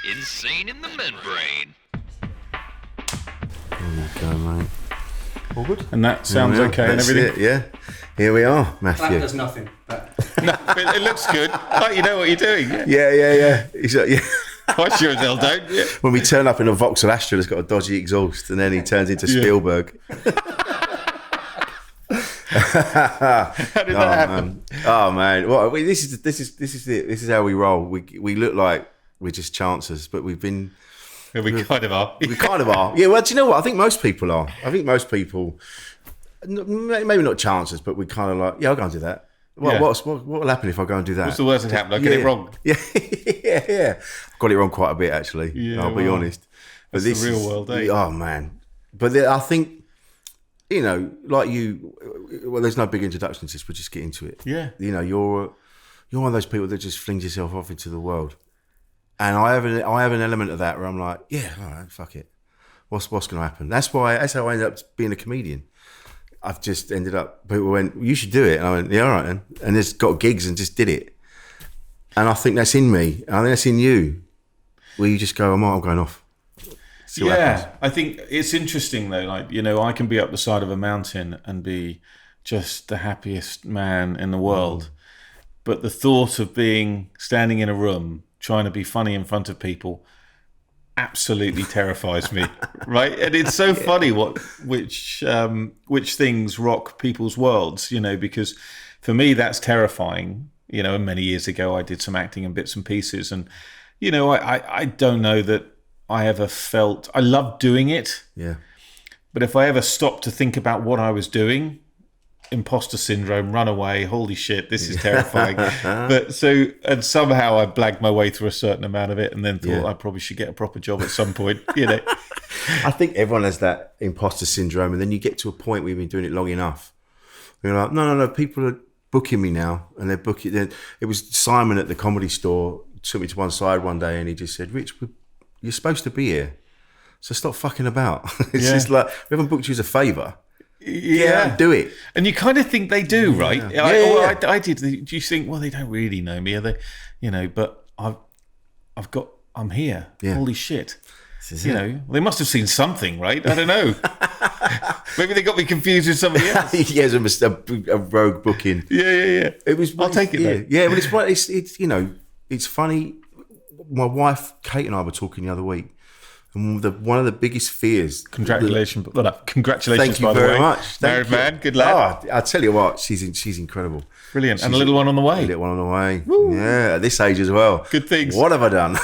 Insane in the membrane. There you go, mate. All good? And that sounds okay and That's everything. it, yeah. Here we are, Matthew. That does nothing. But No, it looks good. Like you know what you're doing. Yeah. Yeah. He's like, yeah. I sure as hell don't. Yeah. When we turn up in a Vauxhall Astra that's got a dodgy exhaust, and then he turns into Spielberg. How did that happen? Oh man! Well, this is it. This is how we roll. We look like we're just chancers, but we've been. Yeah, we kind of are. We kind of are. Yeah. Well, do you know what? I think most people are. I think most people, maybe not chancers, but we kind of like, yeah, I'll go and do that. Well, Yeah. what will happen if I go and do that? What's the worst that happened? I get it wrong. Yeah. I've got it wrong quite a bit, actually. Yeah, I'll be well, honest. But that's the real world, eh? Oh, man. But I think, you know, like you, well, there's no big introduction to this, but just get into it. Yeah. You know, you're one of those people that just flings yourself off into the world. And I have an element of that where I'm like, yeah, all right, fuck it. What's going to happen? That's how I ended up being a comedian. I've just ended up, people went, you should do it. And I went, yeah, all right then. And just got gigs and just did it. And I think that's in me. And I think that's in you. Where you just go, I'm going off. See what happens. I think it's interesting though. Like, you know, I can be up the side of a mountain and be just the happiest man in the world. But the thought of standing in a room, trying to be funny in front of people, absolutely terrifies me, right? And it's so funny which things rock people's worlds, you know, because for me that's terrifying, you know. And many years ago I did some acting and bits and pieces, and you know, I don't know that I ever felt, I loved doing it, Yeah. but if I ever stopped to think about what I was doing, imposter syndrome, run away, holy shit, this is terrifying. But somehow I blagged my way through a certain amount of it and then thought I probably should get a proper job at some point, you know. I think everyone has that imposter syndrome, and then you get to a point where you've been doing it long enough. You're like, no, people are booking me now, and they're booking. It was Simon at the Comedy Store took me to one side one day, and he just said, "Rich, you're supposed to be here, so stop fucking about." It's just like, we haven't booked you as a favour. Yeah, do it. And you kind of think they do, right? Yeah. I did. Do you think, well, they don't really know me, are they? You know, but I'm here. Yeah. Holy shit. This is You it. know, they must have seen something, right? I don't know. Maybe they got me confused with somebody else. Yeah, it was a rogue booking. Yeah. It was. I'll take it yeah, though. Yeah, but it's you know, it's funny. My wife Kate and I were talking the other week, and one of the biggest fears. Congratulations, Thank you by the very way. much. Thank Married you. man, good lad. Oh, I tell you what, she's incredible. Brilliant. And a little one on the A way. little one on the way. Yeah, at this age as well. Good things. What have I done?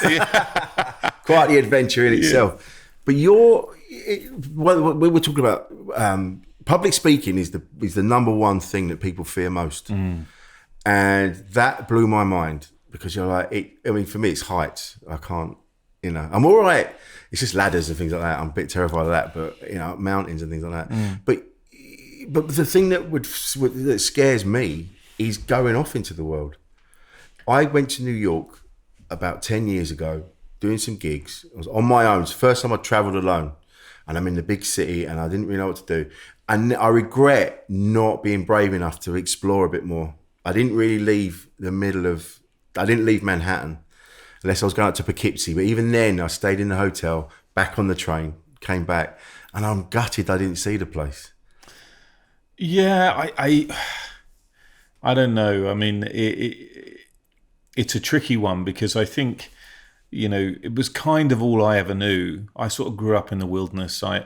Quite the adventure in itself. But we were talking about public speaking is the number one thing that people fear most, and that blew my mind because you're like, I mean, for me it's heights. I can't, you know, I'm all right. It's just ladders and things like that. I'm a bit terrified of that, but you know, mountains and things like that. But the thing that scares me is going off into the world. I went to New York about 10 years ago, doing some gigs. I was on my own. It's the first time I travelled alone. And I'm in the big city and I didn't really know what to do. And I regret not being brave enough to explore a bit more. I didn't really leave I didn't leave Manhattan unless I was going out to Poughkeepsie. But even then, I stayed in the hotel, back on the train, came back. And I'm gutted I didn't see the place. Yeah, I don't know. I mean, it's a tricky one because I think, you know, it was kind of all I ever knew. I sort of grew up in the wilderness. I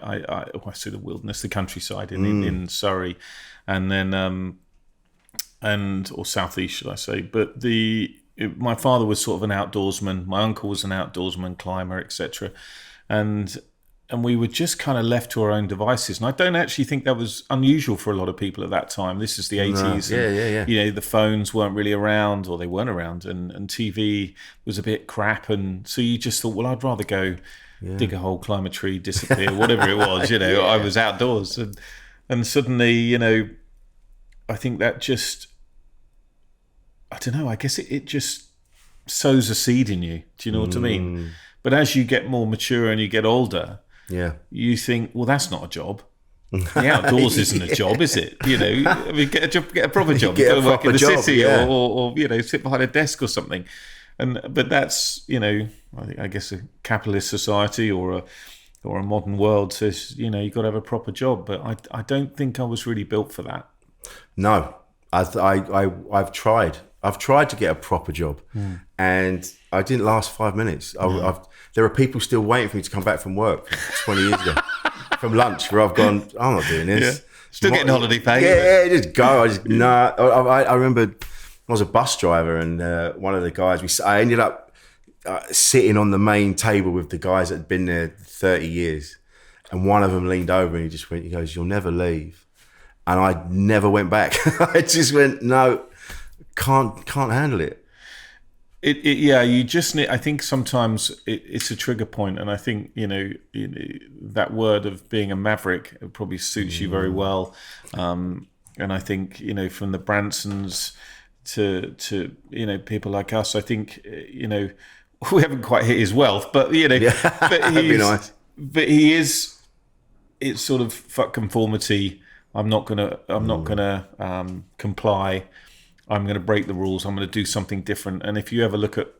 say the wilderness, the countryside in Surrey, and then or southeast, should I say? But my father was sort of an outdoorsman. My uncle was an outdoorsman, climber, etc. And we were just kind of left to our own devices. And I don't actually think that was unusual for a lot of people at that time. This is the 80s. No. And, Yeah. you know, the phones weren't really around, or they weren't around, and TV was a bit crap. And so you just thought, well, I'd rather go dig a hole, climb a tree, disappear, whatever it was, you know. I was outdoors. And suddenly, you know, I think that just, I don't know, I guess it just sows a seed in you. Do you know what I mean? But as you get more mature and you get older, you think, well, that's not a job. The outdoors isn't a job, is it? You know, I mean, get a proper job. Get a Go and work in proper the job, city, yeah. or you know, sit behind a desk or something. but that's, I guess a capitalist society or a modern world says, you've got to have a proper job. But I don't think I was really built for that. No, I've tried. I've tried to get a proper job, and I didn't last 5 minutes. There are people still waiting for me to come back from work 20 years ago, from lunch, where I've gone, I'm not doing this. Yeah. Still getting holiday pay. Yeah, just go. I remember I was a bus driver, and one of the guys, I ended up sitting on the main table with the guys that had been there 30 years, and one of them leaned over and he goes, "You'll never leave." And I never went back. I just went, no, can't handle it. You just need. I think sometimes it's a trigger point, and I think that word of being a maverick, it probably suits you very well. And I think from the Bransons to people like us, I think we haven't quite hit his wealth, but but that'd be nice. But he is. It's sort of fuck conformity. I'm not gonna comply. I'm going to break the rules. I'm going to do something different. And if you ever look at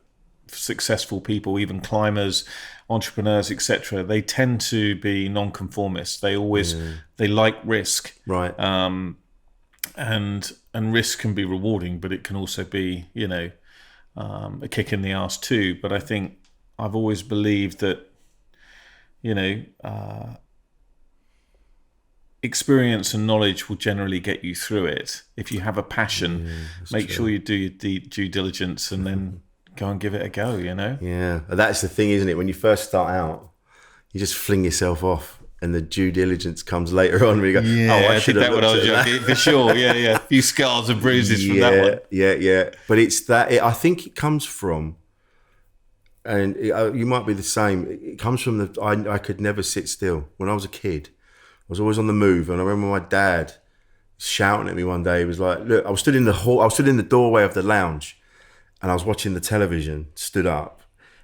successful people, even climbers, entrepreneurs, etc., they tend to be non-conformists. They always they like risk, right? And risk can be rewarding, but it can also be a kick in the ass too. But I think I've always believed that experience and knowledge will generally get you through it. If you have a passion, make sure you do your due diligence and then go and give it a go, Yeah, that's the thing, isn't it? When you first start out, you just fling yourself off and the due diligence comes later on when you go, I did that when I was young, for sure. Yeah. A few scars and bruises from that one. Yeah. But it's that, I think it comes from, and you might be the same, it comes from I could never sit still. When I was a kid, I was always on the move, and I remember my dad shouting at me one day. He was like, "Look, I was stood in the doorway of the lounge, and I was watching the television. Stood up,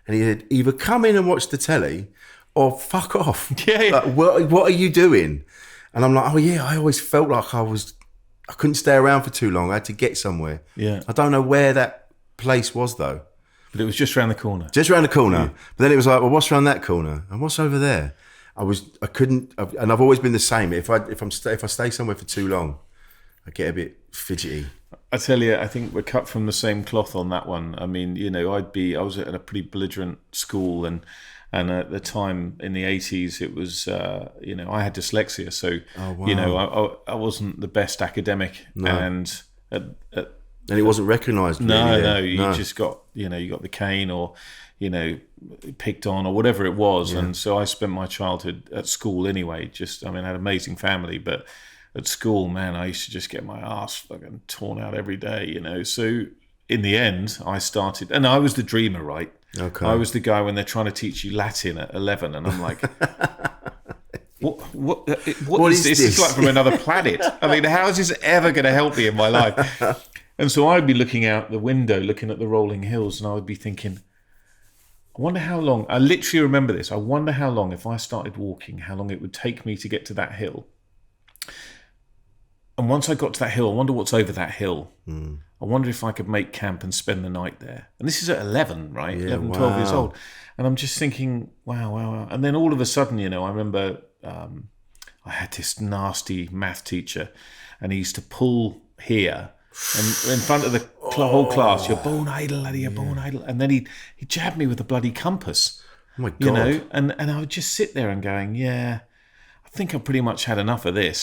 and he said, either come in and watch the telly, or fuck off. Yeah. Like, what are you doing?" And I'm like, "Oh yeah, I always felt like I couldn't stay around for too long. I had to get somewhere. Yeah, I don't know where that place was though, but it was just around the corner. Just around the corner. Yeah. But then it was like, well, what's around that corner, and what's over there?" I couldn't, and I've always been the same. If I stay somewhere for too long, I get a bit fidgety. I tell you, I think we're cut from the same cloth on that one. I mean, I was at a pretty belligerent school, and at the time in the 80s, it was, I had dyslexia, so I wasn't the best academic, and it wasn't recognised. You just got you got the cane or picked on or whatever it was. And so I spent my childhood at school anyway. I had an amazing family, but at school, man, I used to just get my ass fucking torn out every day, So in the end, I started, and I was the dreamer, right? Okay. I was the guy when they're trying to teach you Latin at 11, and I'm like, what is this? It's like from another planet. I mean, how is this ever going to help me in my life? And so I'd be looking out the window, looking at the rolling hills, and I would be thinking, I wonder how long, I literally remember this, I wonder how long, if I started walking, how long it would take me to get to that hill. And once I got to that hill, I wonder what's over that hill. I wonder if I could make camp and spend the night there. And this is at 11, right? Yeah, 11, 12 years old. And I'm just thinking, wow. And then all of a sudden, I remember I had this nasty math teacher, and he used to pull here, and in front of the whole class, "You're born idle, laddie, you're born idle." And then he jabbed me with a bloody compass. Oh my God. And I would just sit there and going, I think I've pretty much had enough of this.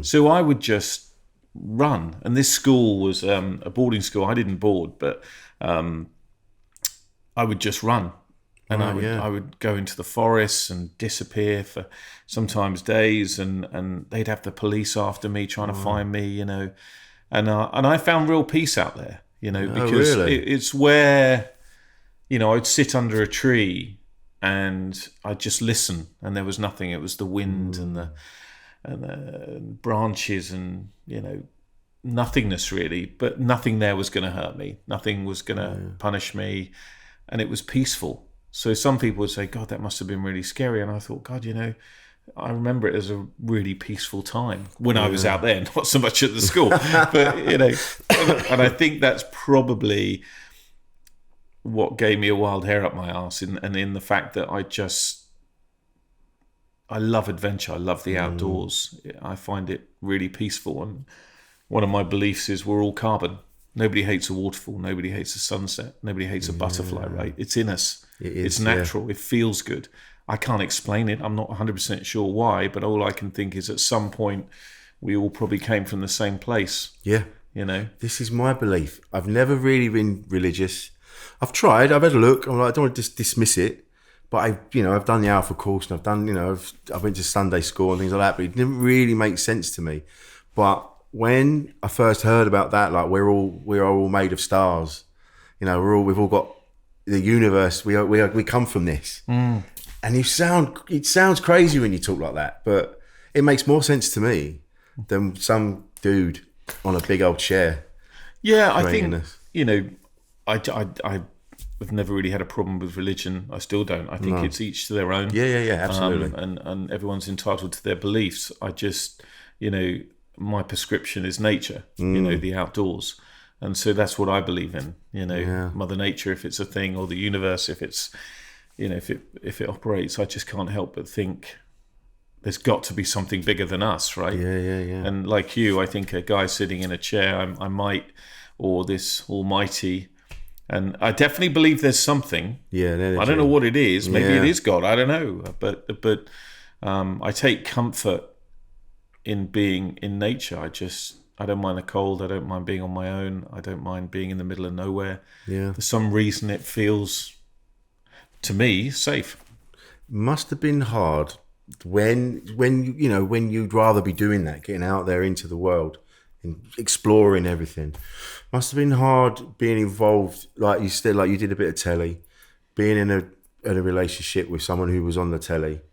So I would just run. And this school was a boarding school. I didn't board, but I would just run. And I would go into the forests and disappear for sometimes days, and they'd have the police after me trying to find me, And I found real peace out there, because it's where, I'd sit under a tree and I'd just listen, and there was nothing. It was the wind and the branches and, nothingness really, but nothing there was going to hurt me. Nothing was going to punish me, and it was peaceful. So some people would say, "God, that must have been really scary." And I thought, God, I remember it as a really peaceful time when I was out there, not so much at the school. But, and I think that's probably what gave me a wild hair up my arse, and in the fact that I love adventure. I love the outdoors. I find it really peaceful. And one of my beliefs is we're all carbon. Nobody hates a waterfall. Nobody hates a sunset. Nobody hates a butterfly, right? It's in us. It's natural. It feels good. I can't explain it. I'm not 100% sure why, but all I can think is at some point we all probably came from the same place. Yeah. You know? This is my belief. I've never really been religious. I've tried. I've had a look. I'm like, I don't want to just dismiss it. But I've done the Alpha course, and I've done, I went to Sunday school and things like that. But it didn't really make sense to me. But when I first heard about that, like we are all made of stars. We've all got the universe. We come from this. And it sounds crazy when you talk like that, but it makes more sense to me than some dude on a big old chair. Yeah, I think I've never really had a problem with religion. I still don't. I think it's each to their own. Yeah, absolutely. And everyone's entitled to their beliefs. I just, my prescription is nature, the outdoors. And so that's what I believe in, Mother Nature, if it's a thing, or the universe, if it's, if it operates. I just can't help but think there's got to be something bigger than us, right? Yeah. And like you, I think a guy sitting in a chair, I might, or this almighty. And I definitely believe there's something. Yeah, I don't know what it is. Maybe it is God. I don't know. But I take comfort in being in nature. I don't mind the cold. I don't mind being on my own. I don't mind being in the middle of nowhere. Yeah. For some reason, it feels, to me, safe. Must have been hard when you'd rather be doing that, getting out there into the world and exploring everything. Must have been hard being involved, like you said, like you did a bit of telly, being in a relationship with someone who was on the telly. It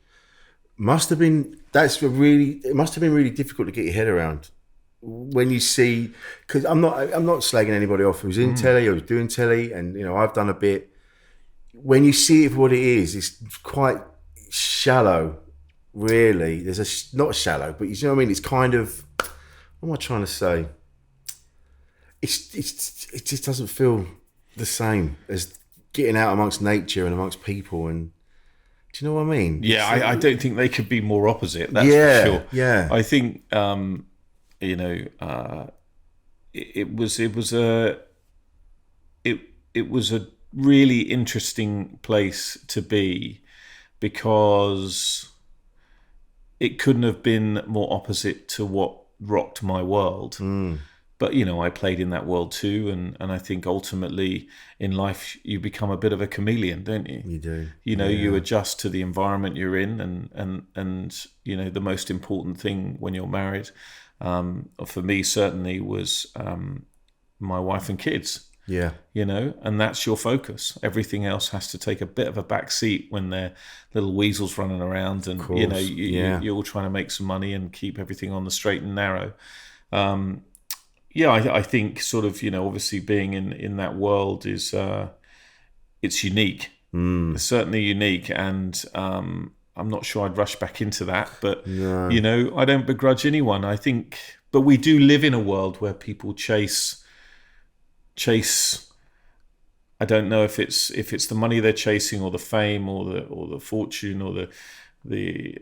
must have been really difficult to get your head around when you see, because I'm not slagging anybody off who's in telly or who's doing telly, and I've done a bit. When you see it for what it is, it's quite shallow, really. Not shallow, but you know what I mean. It's kind of, what am I trying to say? It just doesn't feel the same as getting out amongst nature and amongst people. And do you know what I mean? Yeah, I don't think they could be more opposite. That's for sure. Yeah, I think it was a really interesting place to be, because it couldn't have been more opposite to what rocked my world. But I played in that world too, and I think ultimately in life you become a bit of a chameleon, don't you? You do. You adjust to the environment you're in, and the most important thing when you're married, for me certainly, was my wife and kids. Yeah. And that's your focus. Everything else has to take a bit of a back seat when they're little weasels running around, and you're all trying to make some money and keep everything on the straight and narrow. I think sort of, obviously being in that world is, it's unique. It's certainly unique. And I'm not sure I'd rush back into that, but, No. I don't begrudge anyone. I think, but we do live in a world where people chase. I don't know if it's the money they're chasing, or the fame, or the fortune, or the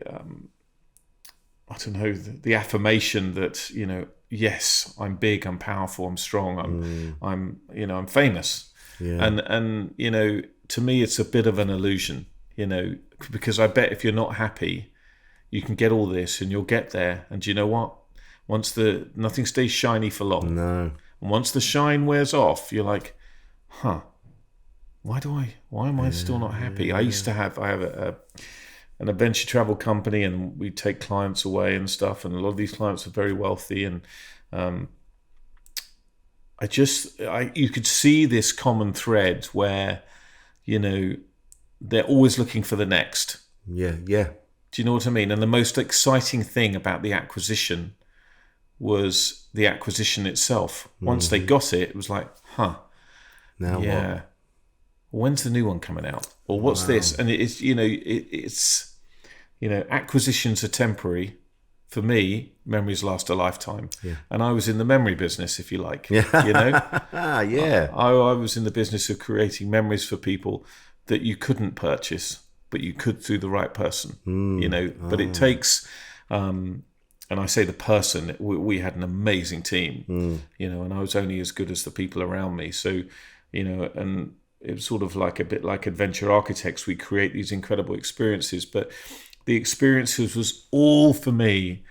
I don't know, the affirmation that, yes, I'm big, I'm powerful, I'm strong, I'm famous. Yeah. And to me it's a bit of an illusion, because I bet if you're not happy, you can get all this and you'll get there. And you know what? Nothing stays shiny for long. No. And once the shine wears off, you're like, why am I still not happy? I have an adventure travel company, and we take clients away and stuff. And a lot of these clients are very wealthy. And you could see this common thread where, they're always looking for the next. Yeah. Do you know what I mean? And the most exciting thing about the acquisition was the acquisition itself. Once they got it, it was like, Now what? When's the new one coming out? Or what's this? And it's acquisitions are temporary, for me, memories last a lifetime. Yeah. And I was in the memory business, if you like. Yeah. You know? Yeah. I was in the business of creating memories for people that you couldn't purchase, but you could through the right person. You know, but it takes, and I say the person, we had an amazing team, you know, and I was only as good as the people around me. So, you know, and it was sort of like a bit like adventure architects. We create these incredible experiences, but the experiences was all for me.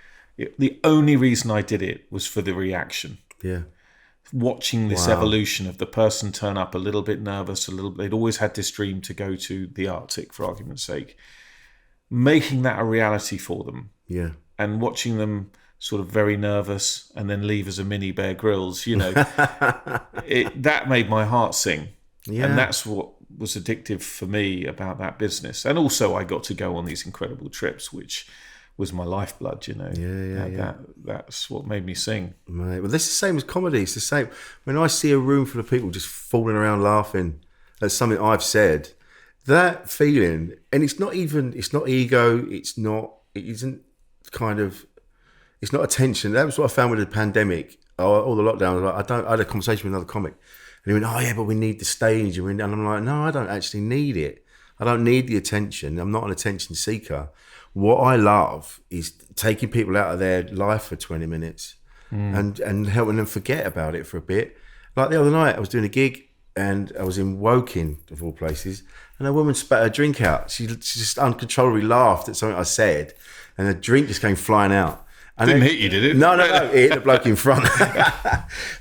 The only reason I did it was for the reaction. Yeah. Watching this evolution of the person turn up a little bit nervous, they'd always had this dream to go to the Arctic, for argument's sake, making that a reality for them. Yeah. And watching them sort of very nervous and then leave as a mini Bear Grylls, you know, that made my heart sing. Yeah. And that's what was addictive for me about that business. And also I got to go on these incredible trips, which was my lifeblood, you know. That's what made me sing. Mate, well, this is the same as comedy. It's the same. When I see a room full of people just falling around laughing at something I've said, that feeling, and it's not ego, it's not attention. That was what I found with the pandemic, all the lockdowns. I had a conversation with another comic, and he went, "Oh yeah, but we need the stage," and I'm like, "No, I don't actually need it. I don't need the attention. I'm not an attention seeker. What I love is taking people out of their life for 20 minutes and helping them forget about it for a bit. Like the other night, I was doing a gig and I was in Woking, of all places, and a woman spat her drink out. She just uncontrollably laughed at something I said, and the drink just came flying out. And didn't hit you, did it? No, it hit the bloke in front.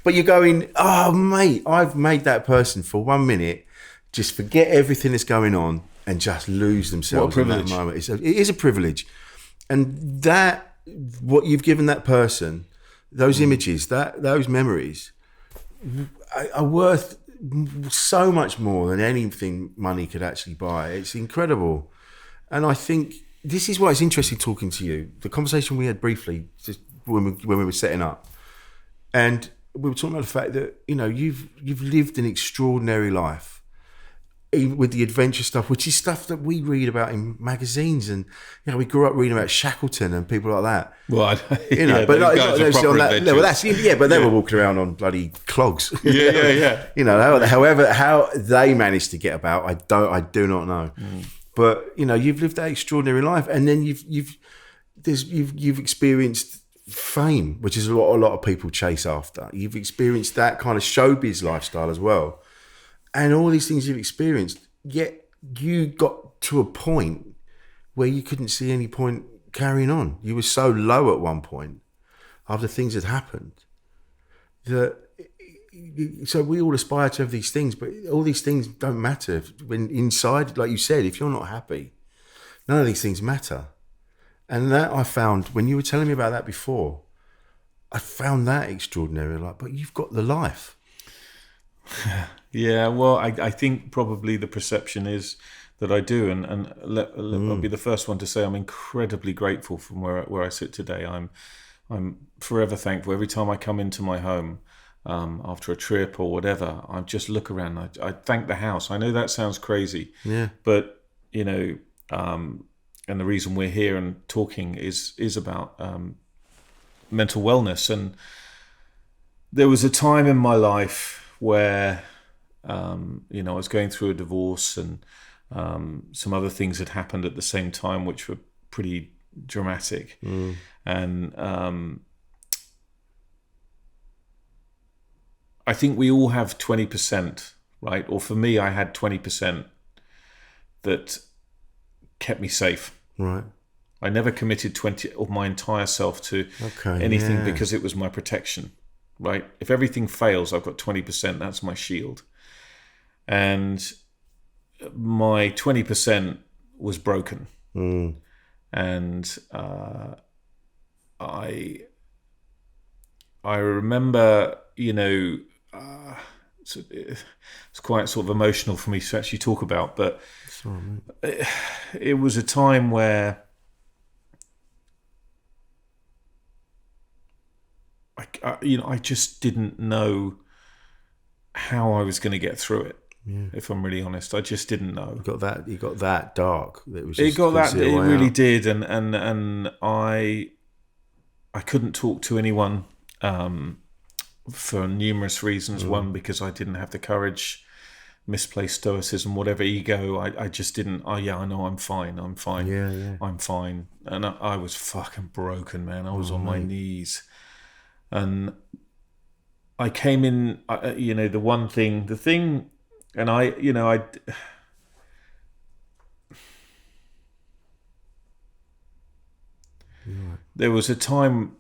But you're going, oh, mate, I've made that person for 1 minute just forget everything that's going on and just lose themselves in that moment. It is a privilege. And that, what you've given that person, those images, those memories are worth so much more than anything money could actually buy. It's incredible. And I think this is why it's interesting talking to you. The conversation we had briefly just when we were setting up, and we were talking about the fact that, you know, you've lived an extraordinary life with the adventure stuff, which is stuff that we read about in magazines, and you know, we grew up reading about Shackleton and people like that. Well, you know, but but they were walking around on bloody clogs. Yeah. You know, however, how they managed to get about, I do not know. But you know, you've lived that extraordinary life, and then you've experienced fame, which is what a lot of people chase after. You've experienced that kind of showbiz lifestyle as well. And all these things you've experienced, yet you got to a point where you couldn't see any point carrying on. You were so low at one point after things had happened that, so we all aspire to have these things, but all these things don't matter. When inside, like you said, if you're not happy, none of these things matter. And that I found, when you were telling me about that before, I found that extraordinary. Like, but you've got the life. Yeah, well, I think probably the perception is that I do, and I'll be the first one to say I'm incredibly grateful from where I sit today. I'm forever thankful. Every time I come into my home after a trip or whatever, I just look around. I thank the house. I know that sounds crazy, but you know, and the reason we're here and talking is about mental wellness. And there was a time in my life where you know, I was going through a divorce, and some other things had happened at the same time which were pretty dramatic. And I think we all have 20%, right? Or for me, I had 20% that kept me safe. Right. I never committed 20 of my entire self to anything because it was my protection. Right? If everything fails, I've got 20%. That's my shield. And my 20% was broken. And I remember, you know, it's quite sort of emotional for me to actually talk about, but it was a time where I just didn't know how I was going to get through it. If I'm really honest, I just didn't know. You got that dark. It really did, and I I couldn't talk to anyone for numerous reasons. One, because I didn't have the courage, misplaced stoicism, whatever, ego. I just didn't. Oh yeah, I know I'm fine. I'm fine. Yeah. I'm fine. And I was fucking broken, man. I was on my knees, and I came in. The thing, and I. There was a time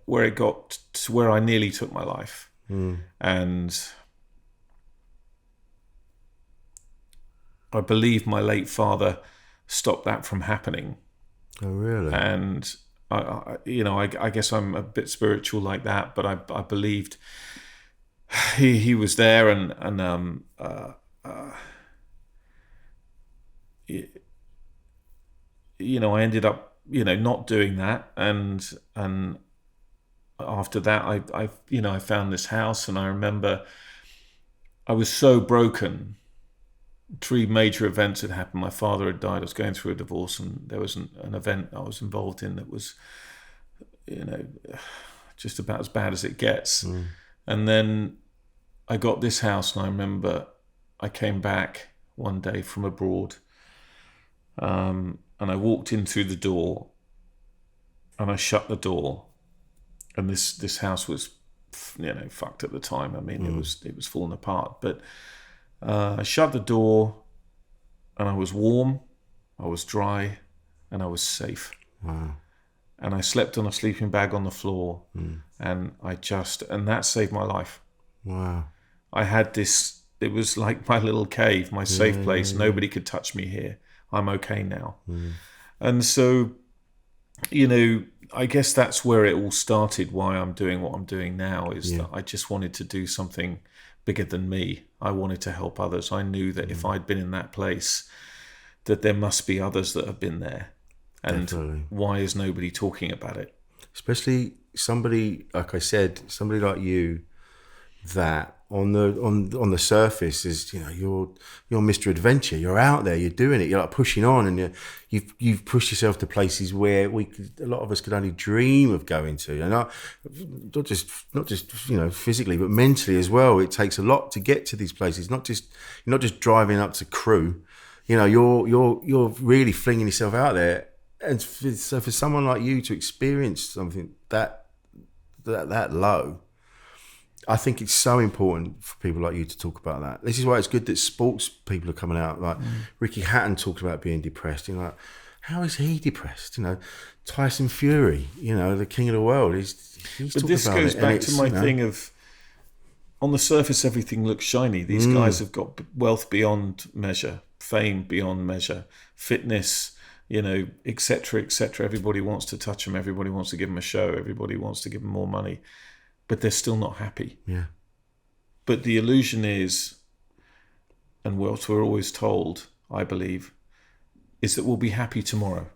where it got to where I nearly took my life, and I believe my late father stopped that from happening. Oh, really? And I guess I'm a bit spiritual like that, but I believed he was there, and I ended up not doing that, and after that I found this house, and I remember I was so broken. 3 major events had happened. My father had died. I was going through a divorce, and there was an event I was involved in that was just about as bad as it gets. And then I got this house, and I remember I came back one day from abroad, and I walked in through the door, and I shut the door, and this house was, fucked at the time. I mean, it was falling apart. But I shut the door, and I was warm, I was dry, and I was safe. Wow. And I slept on a sleeping bag on the floor, and that saved my life. Wow. I had this. It was like my little cave, my safe place. Nobody could touch me here. I'm okay now. And so, I guess that's where it all started, why I'm doing what I'm doing now, is that I just wanted to do something bigger than me. I wanted to help others. I knew that if I'd been in that place, that there must be others that have been there. And Definitely. Why is nobody talking about it? Especially somebody, like I said, somebody like you, that on the surface is, you're Mr. Adventure. You're out there. You're doing it. You're like pushing on, and you've pushed yourself to places where a lot of us could only dream of going to. And not just physically, but mentally as well. It takes a lot to get to these places. You're not just driving up to Crewe. You're really flinging yourself out there. And so for someone like you to experience something that low, I think it's so important for people like you to talk about that. This is why it's good that sports people are coming out. Like Ricky Hatton talked about being depressed. Like, how is he depressed? Tyson Fury, the king of the world. He's but this goes back to my thing of, on the surface, everything looks shiny. These guys have got wealth beyond measure, fame beyond measure, fitness, et cetera, et cetera. Everybody wants to touch them. Everybody wants to give them a show. Everybody wants to give them more money. But they're still not happy. Yeah. But the illusion is, and what we're always told, I believe, is that we'll be happy tomorrow.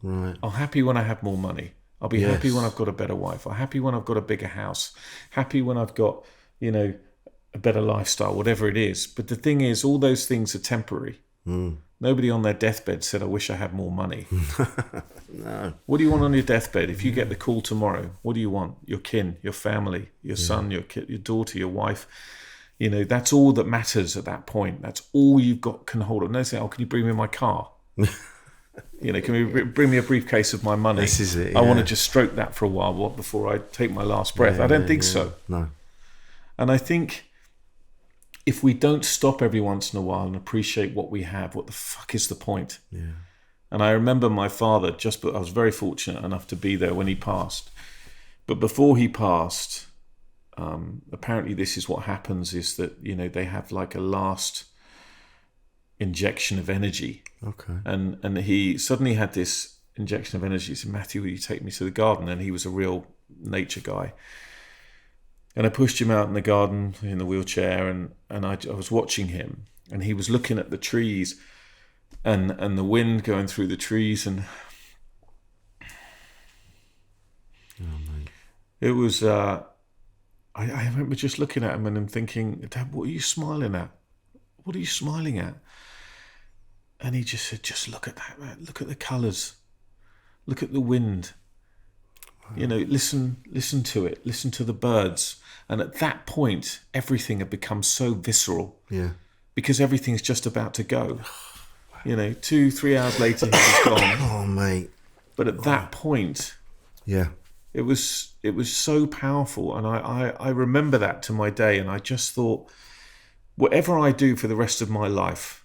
Right. I'll happy when I have more money. I'll be happy when I've got a better wife. I'm happy when I've got a bigger house. Happy when I've got, a better lifestyle, whatever it is. But the thing is, all those things are temporary. Nobody on their deathbed said, I wish I had more money. No. What do you want on your deathbed? If you get the call tomorrow, what do you want? Your kin, your family, your son, your kid, your daughter, your wife. That's all that matters at that point. That's all you've got can hold on. No, say, can you bring me my car? Can you bring me a briefcase of my money? This is it. I want to just stroke that for a while before I take my last breath. I don't think so. No. And I think if we don't stop every once in a while and appreciate what we have, what the fuck is the point? Yeah. And I remember my father, I was very fortunate enough to be there when he passed. But before he passed, apparently this is what happens, is that, they have like a last injection of energy. Okay. And he suddenly had this injection of energy. He said, Matthew, will you take me to the garden? And he was a real nature guy. And I pushed him out in the garden in the wheelchair, and I was watching him, and he was looking at the trees and the wind going through the trees, and it was, I remember just looking at him and I'm thinking, Dad, what are you smiling at? What are you smiling at? And he just said, just look at that, man. Look at the colours. Look at the wind. Listen to it, listen to the birds. And at that point, everything had become so visceral. Yeah. Because everything's just about to go. 2-3 hours later, he was gone. Oh, mate. But at that point, Yeah. it was so powerful. And I remember that to my day. And I just thought, whatever I do for the rest of my life,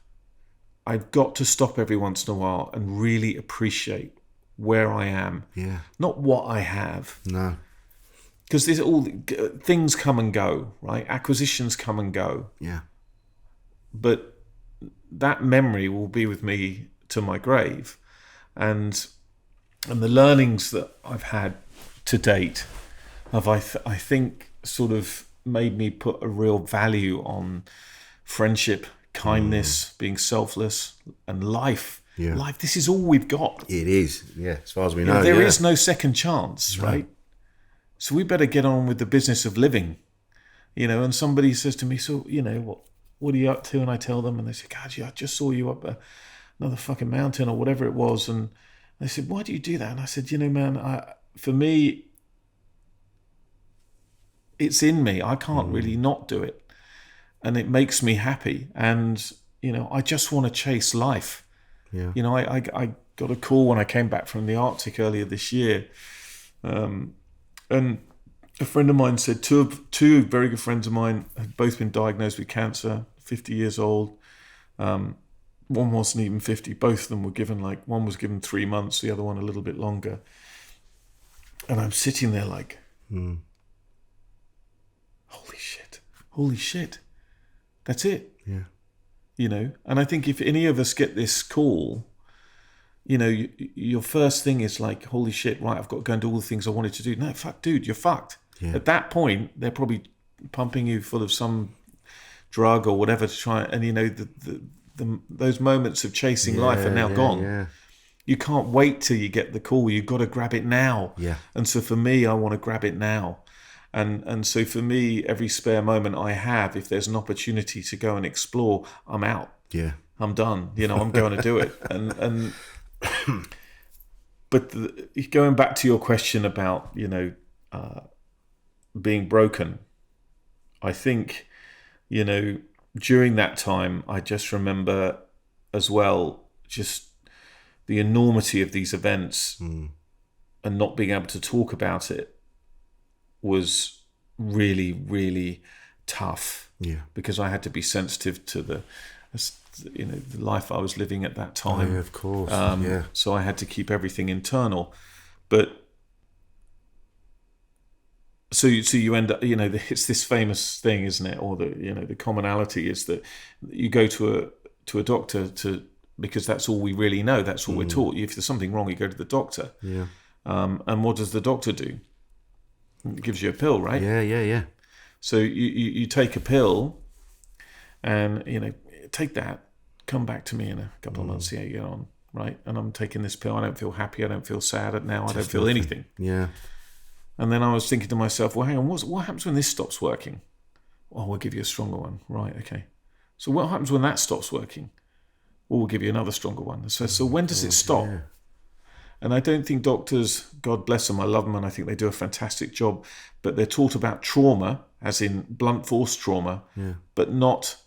I've got to stop every once in a while and really appreciate where I am. Yeah. Not what I have. No. Because there's all things come and go, right? Acquisitions come and go. Yeah. But that memory will be with me to my grave. And the learnings that I've had to date have, I think, sort of made me put a real value on friendship, kindness, being selfless, and life. Yeah. Life, this is all we've got. It is. Yeah. As far as we know. There is no second chance, right? So we better get on with the business of living. And somebody says to me, so, what are you up to? And I tell them, and they say, God, I just saw you up another fucking mountain or whatever it was. And they said, why do you do that? And I said, man, for me, it's in me. I can't really not do it. And it makes me happy. And, I just want to chase life. Yeah. I got a call when I came back from the Arctic earlier this year. And a friend of mine said, two very good friends of mine had both been diagnosed with cancer, 50 years old. One wasn't even 50. Both of them were given, one was given 3 months, the other one a little bit longer. And I'm sitting there like, holy shit. That's it. Yeah. And I think if any of us get this call, your first thing is like, holy shit, right, I've got to go and do all the things I wanted to do. No, fuck, dude, you're fucked. Yeah. At that point, they're probably pumping you full of some drug or whatever to try, and those moments of chasing life are now gone. Yeah. You can't wait till you get the call. You've got to grab it now. Yeah. And so for me, I want to grab it now. And so for me, every spare moment I have, if there's an opportunity to go and explore, I'm out. Yeah. I'm done. I'm going to do it. And but going back to your question about being broken, I think during that time I just remember as well just the enormity of these events and not being able to talk about it was really, really tough. Yeah. Because I had to be sensitive to the life I was living at that time. Oh, yeah, of course. So I had to keep everything internal. But so you end up, it's this famous thing, isn't it? Or the commonality is that you go to a doctor because that's all we really know. That's all we're taught. If there's something wrong, you go to the doctor. Yeah. And what does the doctor do? It gives you a pill, right? Yeah. So you take a pill, and take that. Come back to me in a couple of months. See how you get on, right? And I'm taking this pill. I don't feel happy. I don't feel sad. Now I don't feel anything. Yeah. And then I was thinking to myself, well, hang on, what happens when this stops working? Oh, we'll give you a stronger one, right? Okay. So what happens when that stops working? Well, we'll give you another stronger one. So when does it stop? Yeah. And I don't think doctors, God bless them, I love them, and I think they do a fantastic job, but they're taught about trauma, as in blunt force trauma, but not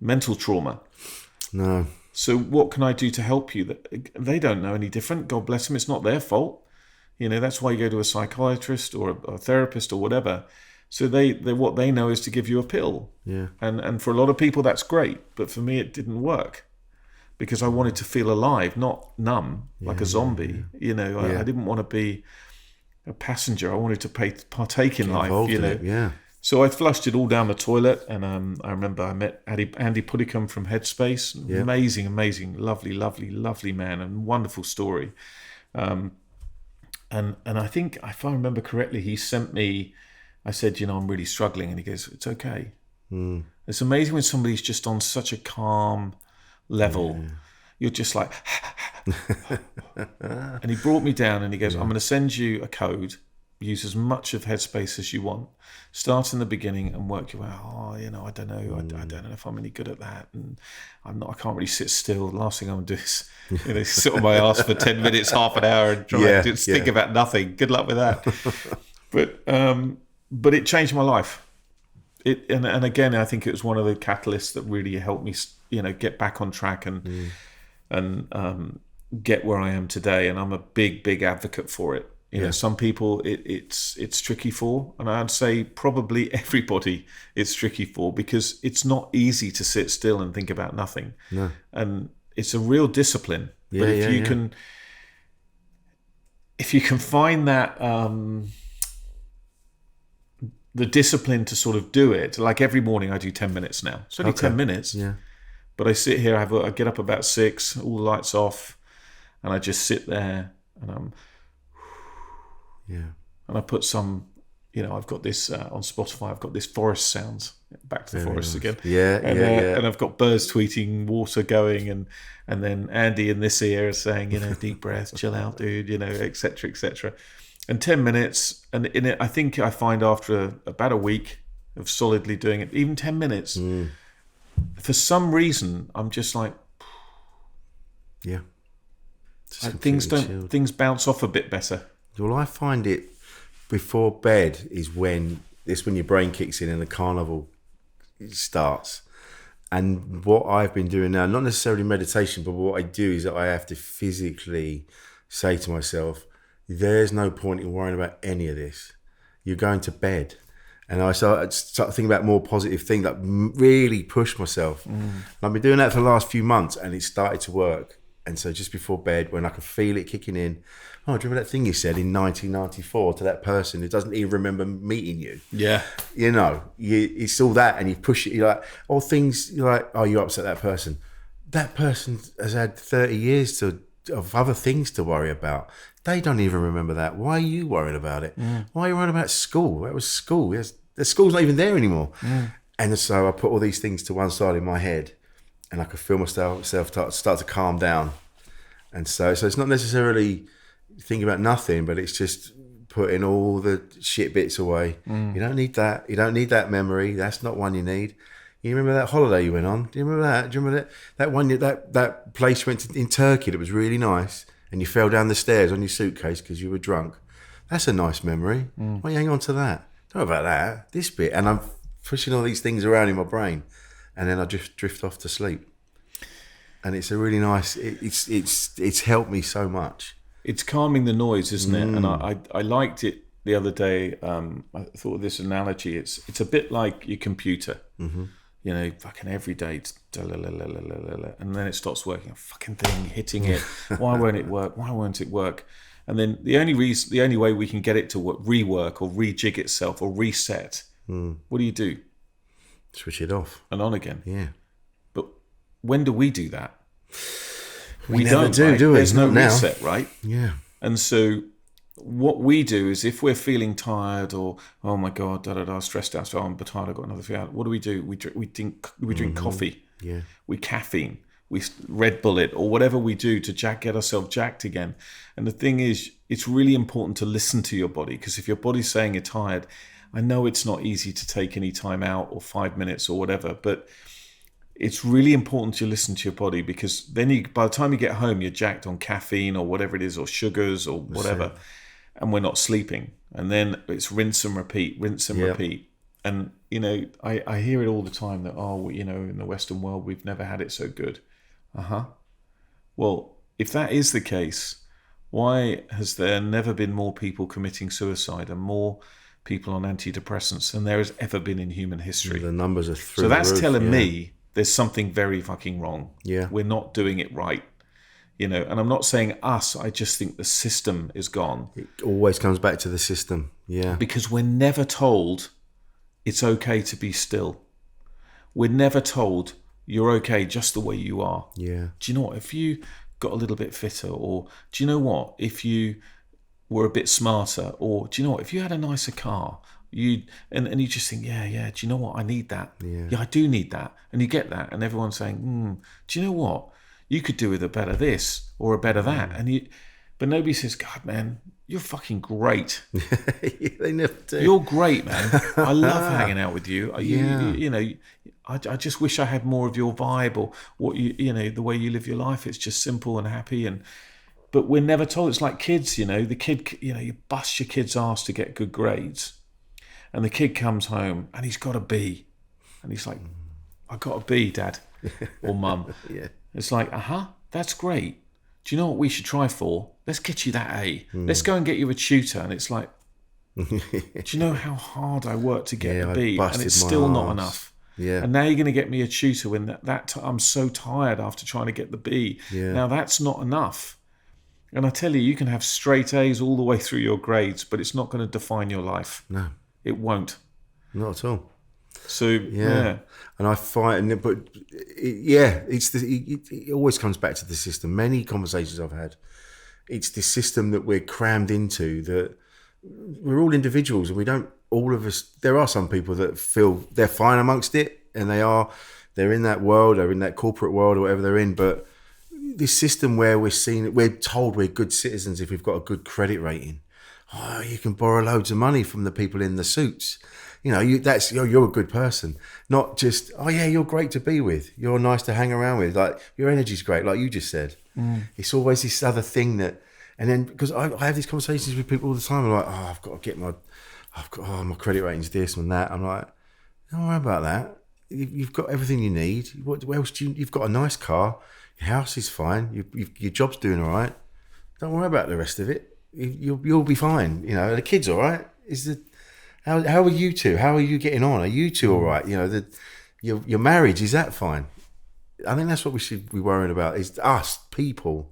mental trauma. No. So what can I do to help you? They don't know any different. God bless them. It's not their fault. That's why you go to a psychiatrist or a therapist or whatever. So they what they know is to give you a pill. Yeah. And for a lot of people, that's great. But for me, it didn't work. Because I wanted to feel alive, not numb, like a zombie. I didn't want to be a passenger. I wanted to partake in life. Yeah. So I flushed it all down the toilet, and I remember I met Andy Puddicombe from Headspace. Yeah. Amazing, lovely man, and wonderful story. And I think, if I remember correctly, he sent me. I said, I'm really struggling, and he goes, "It's okay." It's amazing when somebody's just on such a calm level. You're just like, and he brought me down, and he goes, "I'm going to send you a code, use as much of Headspace as you want. Start in the beginning and work your way. Oh, you know, I don't know. I don't know if I'm any good at that, and I can't really sit still. The last thing I'm gonna do is, you know, sit on my ass for 10 minutes, half an hour, and try to think about nothing. Good luck with that. But it changed my life. And again, I think it was one of the catalysts that really helped me, you know, get back on track and get where I am today. And I'm a big advocate for it. You know, some people it's tricky for, and I'd say probably everybody it's tricky for, because it's not easy to sit still and think about nothing. No. And it's a real discipline. Yeah, but if you can find that the discipline to sort of do it, like every morning I do 10 minutes now. It's only 10 minutes. Yeah. But I sit here, I get up about 6, all the lights off, and I just sit there and and I put some, you know, I've got this on Spotify, I've got this forest sounds, back to the forest again. And I've got birds tweeting, water going, and then Andy in this ear is saying, you know, deep breath, chill out, dude, you know, etc., etc. And 10 minutes, and in it, I think I find after about a week of solidly doing it, even 10 minutes, for some reason, I'm just like, things bounce off a bit better. Well, I find it before bed is when your brain kicks in and the carnival starts. And what I've been doing now, not necessarily meditation, but what I do is that I have to physically say to myself, there's no point in worrying about any of this. You're going to bed. And I start thinking about more positive things, that really push myself. And I've been doing that for the last few months, and it started to work. And so just before bed, when I can feel it kicking in, oh, do you remember that thing you said in 1994 to that person who doesn't even remember meeting you? Yeah. You know, it's all that, and you push it, you're like, or things, you're like, oh, you upset that person. That person has had 30 years of other things to worry about. They don't even remember that. Why are you worried about it? Why are you worried about school? That was school. The school's not even there anymore. And so I put all these things to one side in my head, and I could feel myself start to calm down. And so it's not necessarily thinking about nothing, but it's just putting all the shit bits away. You don't need that. You don't need that memory. That's not one you need. You remember that holiday you went on? Do you remember that? Do you remember that one, that place you went to in Turkey that was really nice, and you fell down the stairs on your suitcase because you were drunk? That's a nice memory. Why you hang on to that? Don't know about that. This bit. And I'm pushing all these things around in my brain, and then I just drift off to sleep. And it's a really nice, it's helped me so much. It's calming the noise, isn't it? And I liked it the other day. I thought of this analogy. It's a bit like your computer. You know, fucking every day, and then it stops working. A fucking thing hitting it. Why won't it work? Why won't it work? And then the only way we can get it to rework or rejig itself or reset. What do? Switch it off and on again. Yeah. But when do we do that? We never do, right? Do we? There's no reset, right? Yeah. And so what we do is, if we're feeling tired or, oh my God, stressed out, so I'm tired, I've got another 3 hours. What do? We drink coffee. Yeah. We caffeine. We Red Bull it, or whatever we do to get ourselves jacked again. And the thing is, it's really important to listen to your body, because if your body's saying you're tired, I know it's not easy to take any time out or 5 minutes or whatever, but it's really important to listen to your body, because then by the time you get home, you're jacked on caffeine or whatever it is, or sugars or whatever, and we're not sleeping. And then it's rinse and repeat. And, you know, I hear it all the time that, oh, you know, in the Western world, we've never had it so good. Well, if that is the case, why has there never been more people committing suicide and more people on antidepressants than there has ever been in human history? The numbers are through So that's the roof, telling me there's something very fucking wrong. Yeah. We're not doing it right. You know, and I'm not saying us, I just think the system is gone. It always comes back to the system. Yeah. Because we're never told it's okay to be still. We're never told you're okay just the way you are. Yeah. Do you know what? If you got a little bit fitter, or do you know what? If you were a bit smarter, or do you know what? If you had a nicer car, you just think, yeah, do you know what? I need that. Yeah, I do need that. And you get that, and everyone's saying, do you know what? You could do with a better this or a better that. But But nobody says, God, man, you're fucking great. They never do. You're great, man. I love hanging out with you. Yeah. You know, I just wish I had more of your vibe or what you know, the way you live your life. It's just simple and happy. But we're never told. It's like kids, you know, the kid, you know, you bust your kid's ass to get good grades. And the kid comes home and he's got a B. And he's like, I got a B, Dad or Mum. Yeah. It's like, that's great. Do you know what we should try for? Let's get you that A. Let's go and get you a tutor. And it's like, do you know how hard I worked to get a B? And it's still not enough. Yeah. And now you're going to get me a tutor when I'm so tired after trying to get the B. Yeah. Now that's not enough. And I tell you, you can have straight A's all the way through your grades, but it's not going to define your life. No. It won't. Not at all. So, yeah. And I find, but it always comes back to the system. Many conversations I've had, it's the system that we're crammed into, that we're all individuals and we don't, all of us, there are some people that feel they're fine amongst it and they're in that world, they're in that corporate world or whatever they're in. But this system where we're told we're good citizens if we've got a good credit rating. Oh, you can borrow loads of money from the people in the suits. You know, you're a good person. Not just, oh yeah, you're great to be with. You're nice to hang around with. Like, your energy's great, like you just said. It's always this other thing that, and then because I have these conversations with people all the time. I'm like, oh, I've got to get my credit rating's this and that. I'm like, don't worry about that. You've got everything you need. What else do you've got a nice car. Your house is fine. Your job's doing all right. Don't worry about the rest of it. You'll be fine. You know, the kid's all right. How are you two? How are you getting on? Are you two all right? You know, your marriage, is that fine? I think that's what we should be worrying about, is us, people,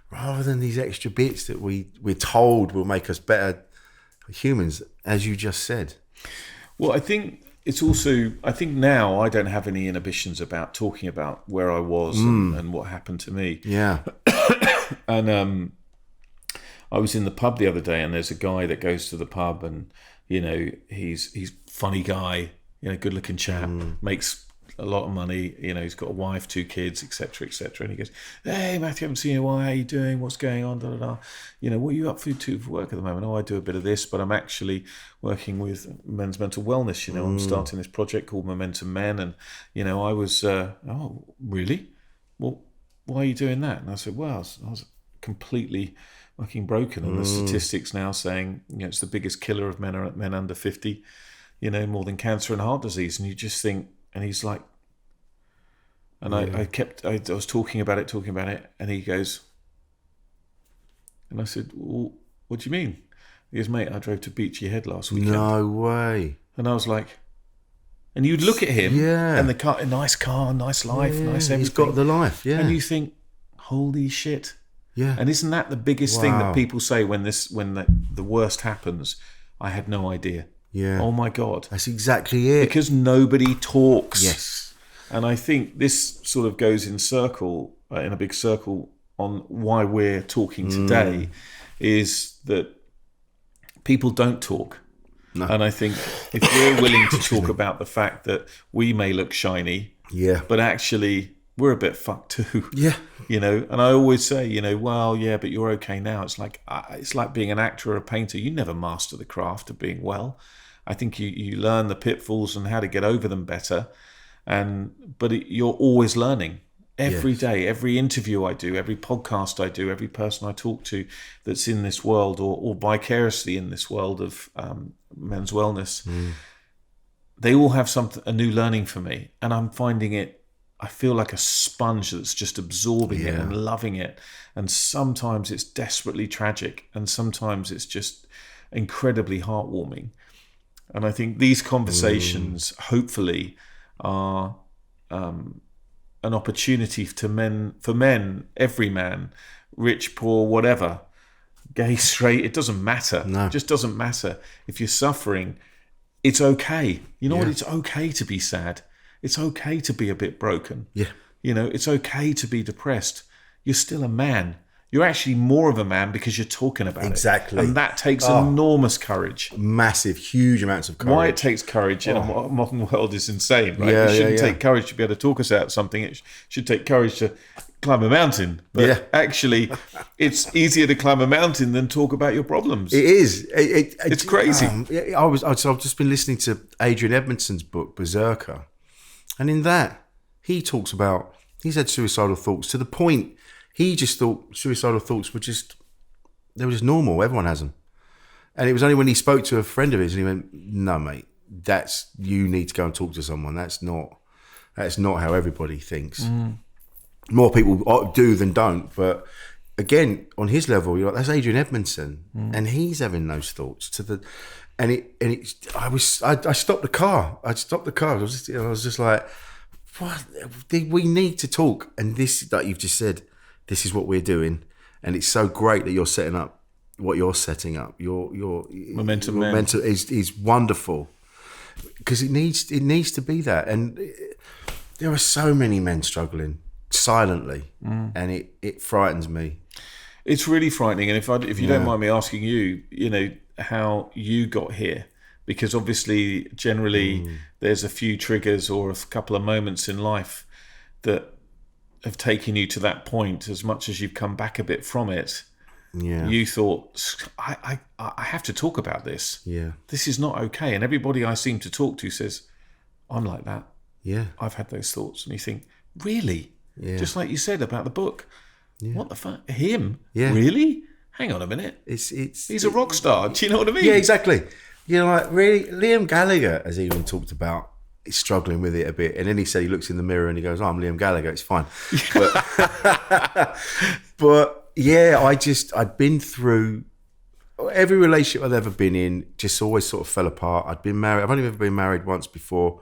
rather than these extra bits that we're told will make us better humans, as you just said. Well, I think it's also, I think now I don't have any inhibitions about talking about where I was and what happened to me. Yeah. And I was in the pub the other day, and there's a guy that goes to the pub, and you know, he's funny guy, you know, good looking chap, makes a lot of money, you know, he's got a wife, 2 kids, etc., etc. And he goes, "Hey Matthew, I haven't seen you. Why? How you doing? What's going on? Da, da, da. You know, what are you up for work at the moment?" "Oh, I do a bit of this, but I'm actually working with men's mental wellness. You know, I'm starting this project called Momentum Men, and you know, I was, oh, really? Well, why are you doing that?" And I said, "Well, I was completely fucking broken, and the statistics now saying, you know, it's the biggest killer of men under 50, you know, more than cancer and heart disease." And you just think, and he's like, and I was talking about it, and he goes, and I said, "Well, what do you mean?" He goes, "Mate, I drove to Beachy Head last weekend." No way. And I was like, and you'd look at him, and the car, nice life, nice everything. He's got the life, and you think, holy shit. Yeah. And isn't that the biggest thing that people say when the worst happens? I had no idea. Yeah. Oh my God. That's exactly it. Because nobody talks. Yes. And I think this sort of goes in a big circle on why we're talking today, is that people don't talk. No. And I think if we're willing to talk about the fact that we may look shiny, but actually we're a bit fucked too. Yeah. You know, and I always say, you know, well, yeah, but you're okay now. It's like being an actor or a painter. You never master the craft of being well. I think you learn the pitfalls and how to get over them better. But you're always learning every day. Every interview I do, every podcast I do, every person I talk to that's in this world or vicariously in this world of men's wellness, they all have a new learning for me. And I'm finding it, I feel like a sponge that's just absorbing it and loving it. And sometimes it's desperately tragic, and sometimes it's just incredibly heartwarming. And I think these conversations, hopefully, are an opportunity for men, every man, rich, poor, whatever, gay, straight, it doesn't matter. No. It just doesn't matter. If you're suffering, it's okay. You know what? It's okay to be sad. It's okay to be a bit broken. Yeah. You know, it's okay to be depressed. You're still a man. you're actually more of a man because you're talking about Exactly. it. And that takes enormous courage. Massive, huge amounts of courage. Why it takes courage in a modern world is insane, right? Yeah, It shouldn't yeah, yeah. take courage to be able to talk us out of something. It should take courage to climb a mountain. But actually, it's easier to climb a mountain than talk about your problems. It is. It's crazy. I've just been listening to Adrian Edmondson's book, Berserker. And in that, he talks about, he's had suicidal thoughts to the point he just thought suicidal thoughts were just normal. Everyone has them. And it was only when he spoke to a friend of his and he went, no, mate, you need to go and talk to someone. That's not how everybody thinks. More people do than don't. But again, on his level, you're like, that's Adrian Edmondson. And he's having those thoughts I stopped the car. I was just like, what? We need to talk. And this, like you've just said, this is what we're doing. And it's so great that you're setting up what you're setting up. Your Momentum is wonderful, because it needs to be that. And there are so many men struggling silently, and it frightens me. It's really frightening. And if you don't mind me asking you, how you got here, because obviously generally there's a few triggers or a couple of moments in life that have taken you to that point. As much as you've come back a bit from it, you thought, I have to talk about this. This is not okay. And everybody I seem to talk to says, I'm like that. I've had those thoughts. And you think, really? Just like you said about the book. What the fuck? Him? Really? Hang on a minute. He's a rock star. Do you know what I mean? Yeah, exactly. Like, really, Liam Gallagher has even talked about he's struggling with it a bit. And then he said he looks in the mirror and he goes, I'm Liam Gallagher, it's fine. But yeah, I'd been through every relationship I've ever been in, just always sort of fell apart. I'd been married. I've only ever been married once before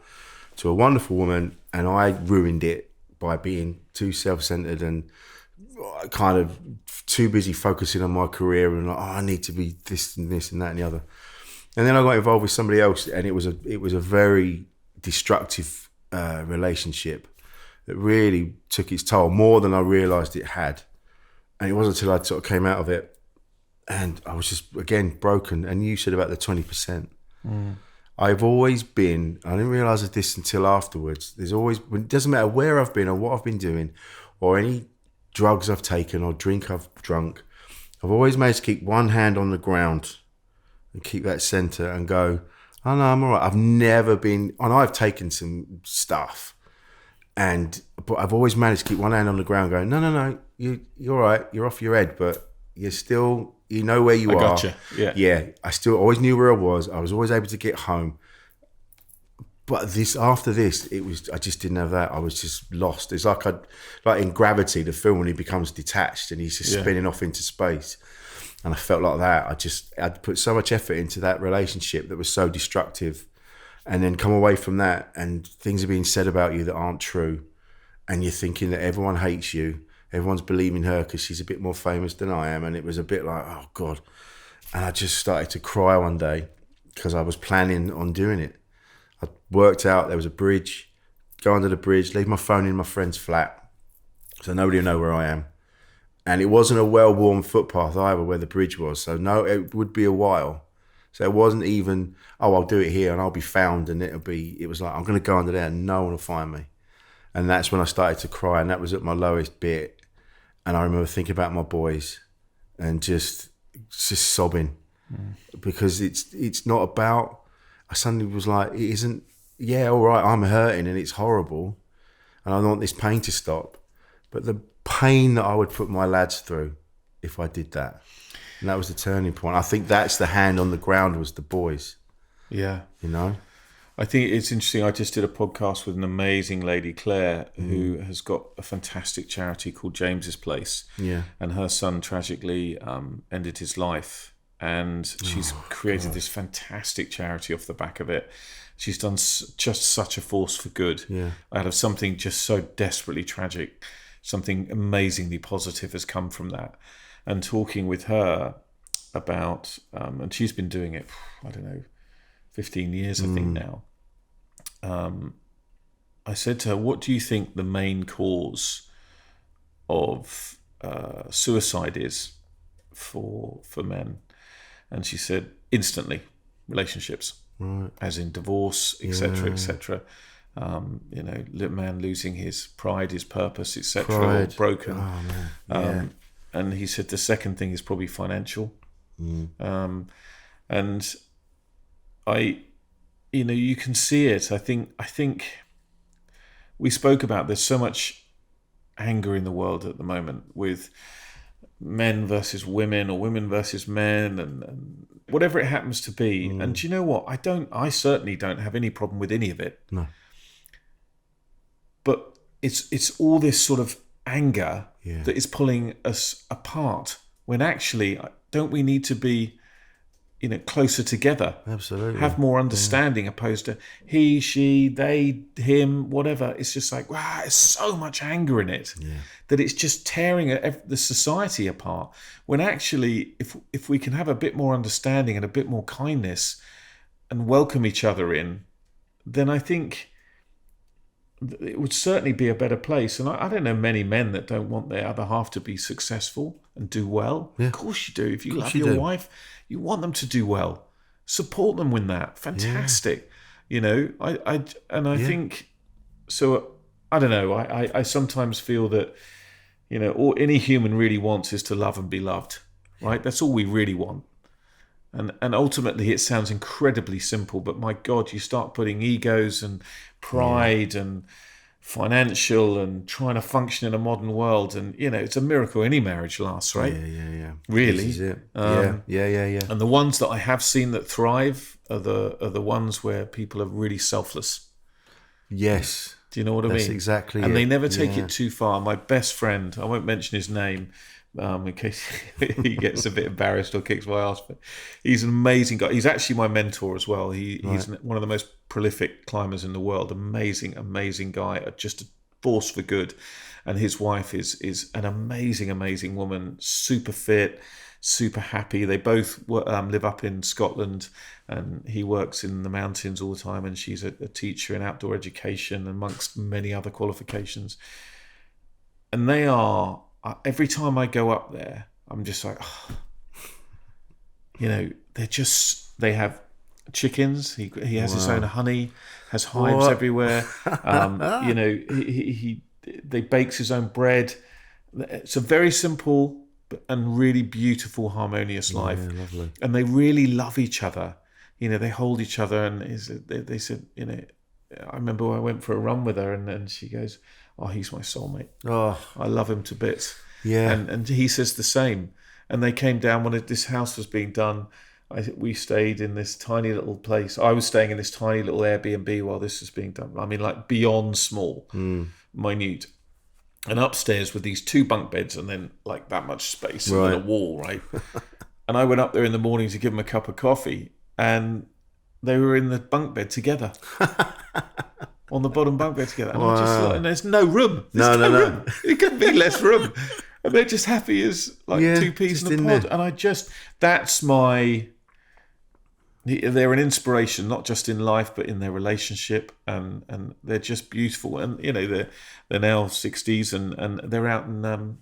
to a wonderful woman, and I ruined it by being too self-centered and kind of too busy focusing on my career and like, I need to be this and this and that and the other. And then I got involved with somebody else, and it was a very destructive relationship that really took its toll, more than I realised it had. And it wasn't until I sort of came out of it and I was just, again, broken. And you said about the 20%. I've always been, I didn't realise this until afterwards, it doesn't matter where I've been or what I've been doing or any drugs I've taken or drink I've drunk, I've always managed to keep one hand on the ground and keep that centre and go, oh no, I'm all right. I've never been, and I've taken some stuff, but I've always managed to keep one hand on the ground going, no, you're all right. You're off your head, but you're still, you know where you are. I gotcha. Yeah. I still always knew where I was. I was always able to get home. But after this, I just didn't have that. I was just lost. It's like in Gravity, the film, when he becomes detached and he's just spinning off into space. And I felt like that. I'd put so much effort into that relationship that was so destructive, and then come away from that and things are being said about you that aren't true. And you're thinking that everyone hates you. Everyone's believing her because she's a bit more famous than I am. And it was a bit like, oh God. And I just started to cry one day because I was planning on doing it. I worked out there was a bridge, go under the bridge, leave my phone in my friend's flat so nobody will know where I am. And it wasn't a well-worn footpath either where the bridge was. So no, it would be a while. So it wasn't even, I'll do it here and I'll be found, and it was like, I'm going to go under there and no one will find me. And that's when I started to cry, and that was at my lowest bit. And I remember thinking about my boys and just sobbing because it's not about, I suddenly was like, it isn't, all right, I'm hurting and it's horrible and I don't want this pain to stop. But the pain that I would put my lads through if I did that. And that was the turning point. I think that's the hand on the ground, was the boys. Yeah. I think it's interesting. I just did a podcast with an amazing lady, Claire, who has got a fantastic charity called James's Place. Yeah. And her son tragically ended his life. And she's created this fantastic charity off the back of it. She's done just such a force for good. Yeah. Out of something just so desperately tragic, something amazingly positive has come from that. And talking with her about, and she's been doing it, 15 years, I think now. I said to her, what do you think the main cause of suicide is for men, and she said instantly relationships, Right. as in divorce, etc., etc. Man losing his pride, his purpose, etc., or broken. Oh, man. Yeah. And he said the second thing is probably financial. And you can see it. I think we spoke about there's so much anger in the world at the moment with men versus women or women versus men and whatever it happens to be. And do you know what? I certainly don't have any problem with any of it. No. But it's all this sort of anger that is pulling us apart, when actually don't we need to be closer together? Absolutely. Have more understanding, opposed to he, she, they, him, whatever. It's just like, wow, there's so much anger in it that it's just tearing the society apart. When actually, if we can have a bit more understanding and a bit more kindness and welcome each other in, then I think it would certainly be a better place. And I don't know many men that don't want their other half to be successful and do well. Yeah. Of course you do. If you love your wife, you want them to do well. Support them with that. Fantastic. I think so. I don't know. I sometimes feel that all any human really wants is to love and be loved. Right? That's all we really want. And ultimately, it sounds incredibly simple, but my God, you start putting egos and pride and financial and trying to function in a modern world, and it's a miracle any marriage lasts, right? Yeah. Really, this is it. Yeah. And the ones that I have seen that thrive are the ones where people are really selfless. Yes. Do you know what I mean? That's exactly. And they never take it too far. My best friend, I won't mention his name, in case he gets a bit embarrassed or kicks my ass, but he's an amazing guy. He's actually my mentor as well. He's one of the most prolific climbers in the world. Amazing guy, just a force for good. And his wife is an amazing woman, super fit, super happy. They both live up in Scotland, and he works in the mountains all the time, and she's a teacher in outdoor education amongst many other qualifications. And they are, every time I go up there, I'm just like, they have chickens. He has his own honey, has hives everywhere. They bakes his own bread. It's a very simple and really beautiful, harmonious life. Yeah, lovely. And they really love each other. They hold each other. And they said, I remember I went for a run with her, and she goes, "Oh, he's my soulmate. Oh, I love him to bits." Yeah. And he says the same. And they came down when this house was being done. We stayed in this tiny little place. I was staying in this tiny little Airbnb while this was being done. I mean, like beyond small, minute. And upstairs with these 2 bunk beds and then like that much space and then a wall, right? And I went up there in the morning to give them a cup of coffee, and they were in the bunk bed together. On the bottom bunk bed together. And I just thought, and there's no room. There's no room. It couldn't be less room. And they're just happy as like 2 peas in a pod. There. And they're an inspiration, not just in life, but in their relationship. And they're just beautiful. And, they're now 60s and they're out in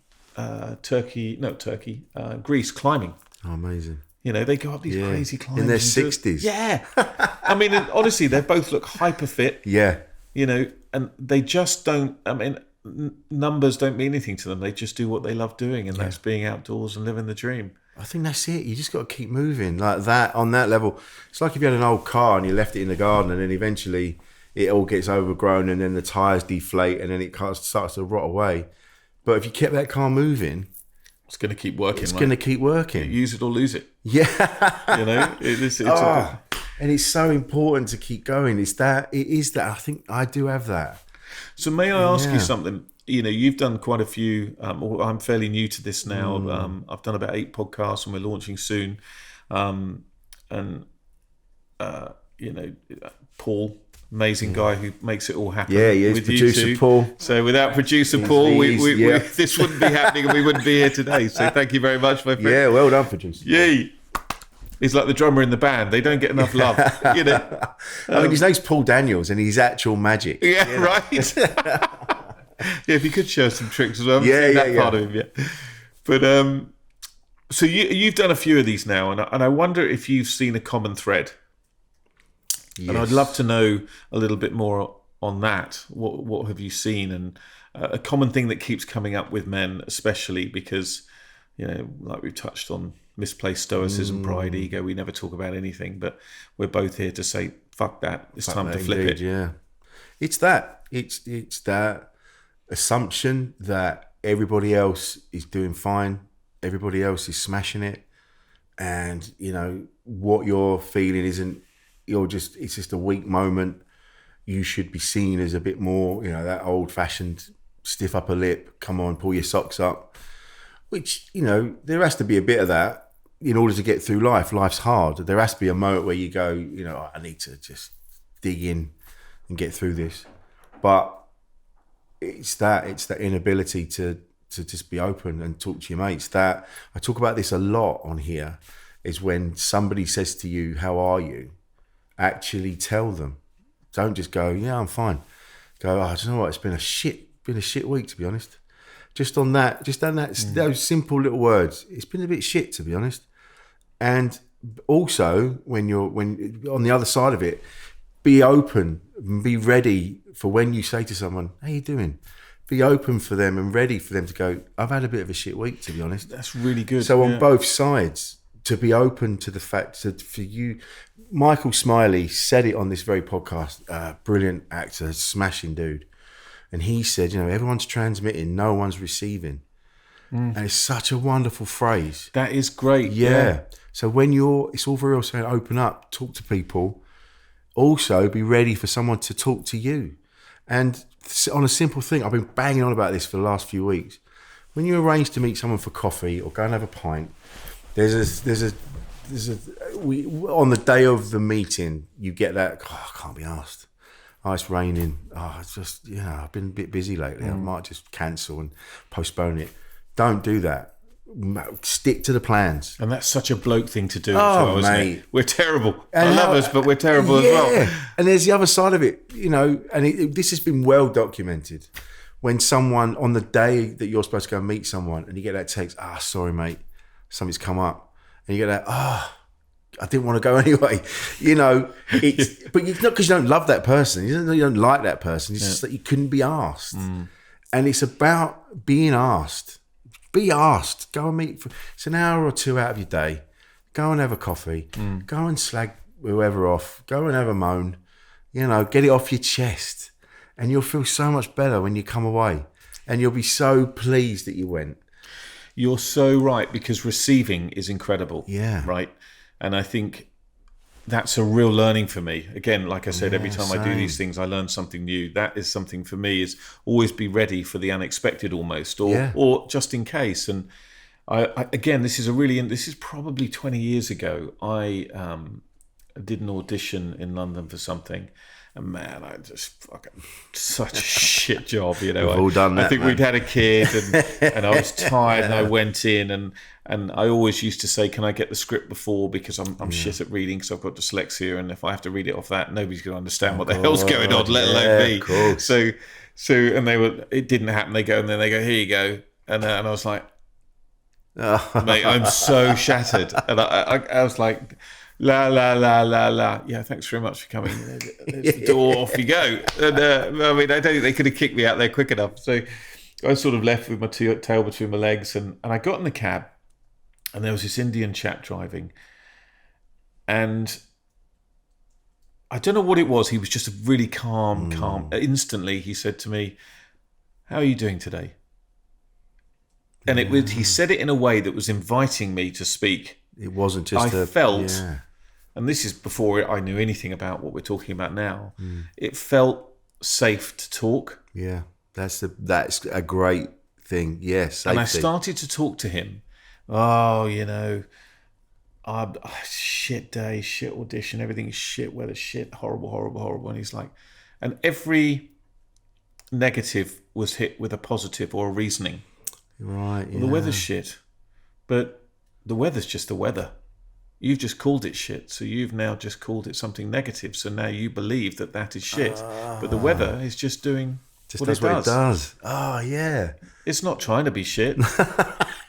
Greece climbing. Oh, amazing. They go up these crazy climbs. In their 60s. Yeah. I mean, honestly, they both look hyper fit. Yeah. And they just don't, numbers don't mean anything to them. They just do what they love doing, and that's being outdoors and living the dream. I think that's it. You just got to keep moving like that on that level. It's like if you had an old car and you left it in the garden, and then eventually it all gets overgrown, and then the tyres deflate, and then it starts to rot away. But if you kept that car moving, it's going to keep working. It's going to keep working. Use it or lose it. Yeah. And it's so important to keep going. It is that. I think I do have that. So may I ask you something? You've done quite a few. I'm fairly new to this now. I've done about 8 podcasts, and we're launching soon. Paul, amazing guy who makes it all happen. Yeah, he is. With producer you Paul. So without producer Paul, this wouldn't be happening, and we wouldn't be here today. So thank you very much, my friend. Yeah, well done, producer. Yay. He's like the drummer in the band. They don't get enough love, I mean, his name's Paul Daniels, and he's actual magic. Yeah, right. if you could share some tricks as well. I haven't Yeah, seen yeah, that yeah. part of him yet. But so you've done a few of these now, and I wonder if you've seen a common thread. Yes. And I'd love to know a little bit more on that. What have you seen? And a common thing that keeps coming up with men, especially because, like we've touched on, misplaced stoicism, pride, ego. We never talk about anything, but we're both here to say, fuck that. It's time to flip it. Yeah. It's that. It's that assumption that everybody else is doing fine. Everybody else is smashing it. And, what you're feeling isn't, it's just a weak moment. You should be seen as a bit more, that old fashioned stiff upper lip. Come on, pull your socks up. Which, there has to be a bit of that in order to get through life. Life's hard. There has to be a moment where you go, I need to just dig in and get through this. But it's that inability to just be open and talk to your mates. That I talk about this a lot on here, is when somebody says to you, how are you? Actually tell them. Don't just go, yeah, I'm fine. Go, do you know what? It's been a shit week, to be honest. Just on that, those simple little words. It's been a bit shit, to be honest. And also, when on the other side of it, be open, be ready for when you say to someone, how you doing? Be open for them and ready for them to go, I've had a bit of a shit week, to be honest. That's really good. So on both sides, to be open to the fact that for you, Michael Smiley said it on this very podcast, brilliant actor, smashing dude. And he said, everyone's transmitting, no one's receiving. And it's such a wonderful phrase. That is great. Yeah. So when it's all very well saying open up, talk to people, also be ready for someone to talk to you. And on a simple thing, I've been banging on about this for the last few weeks. When you arrange to meet someone for coffee or go and have a pint, on the day of the meeting, you get that, I can't be asked. Oh, it's raining. Oh, it's just, I've been a bit busy lately. I might just cancel and postpone it. Don't do that. Stick to the plans. And that's such a bloke thing to do. Oh, mate. We're terrible. I love us, but we're terrible as well. And there's the other side of it, and this has been well documented. When someone, on the day that you're supposed to go and meet someone, and you get that text, sorry, mate, something's come up. And you get that, I didn't want to go anyway. It's but it's not because you don't love that person. You don't like that person. It's just that you couldn't be asked. And it's about being asked. Be asked. Go and meet. It's an hour or two out of your day. Go and have a coffee. Go and slag whoever off. Go and have a moan. Get it off your chest. And you'll feel so much better when you come away. And you'll be so pleased that you went. You're so right, because receiving is incredible. Yeah. Right? And I think that's a real learning for me. Again, like I said, every time I do these things, I learn something new. That is something for me, is always be ready for the unexpected almost, or just in case. And I again, this is probably 20 years ago. I did an audition in London for something. And man, I just fucking such a shit job, We've all done that, I think we'd had a kid, and I was tired, and I went in, and I always used to say, "Can I get the script before?" Because I'm shit at reading, because I've got dyslexia, and if I have to read it off that, nobody's going to understand what the hell's going on, let alone me. Course. So, and it didn't happen. They go, "Here you go," and I was like, "Mate, I'm so shattered," and I was like, La la la la la. Yeah, thanks very much for coming. There's the door. Off you go. And I don't think they could have kicked me out there quick enough. So I sort of left with my tail between my legs, and I got in the cab, and there was this Indian chap driving, and I don't know what it was. He was just a really calm. Instantly, he said to me, "How are you doing today?" And he said it in a way that was inviting me to speak. It wasn't just I felt. And this is before I knew anything about what we're talking about now. It felt safe to talk. Yeah, that's a great thing. Yes, and I started to talk to him. Shit day, shit audition, everything's shit, weather shit, horrible. And he's like, and every negative was hit with a positive or a reasoning. Right. Well, the weather's shit, but the weather's just the weather. You've just called it shit, so you've now just called it something negative. So now you believe that is shit, but the weather is just doing Just does what it does. Oh, yeah. It's not trying to be shit.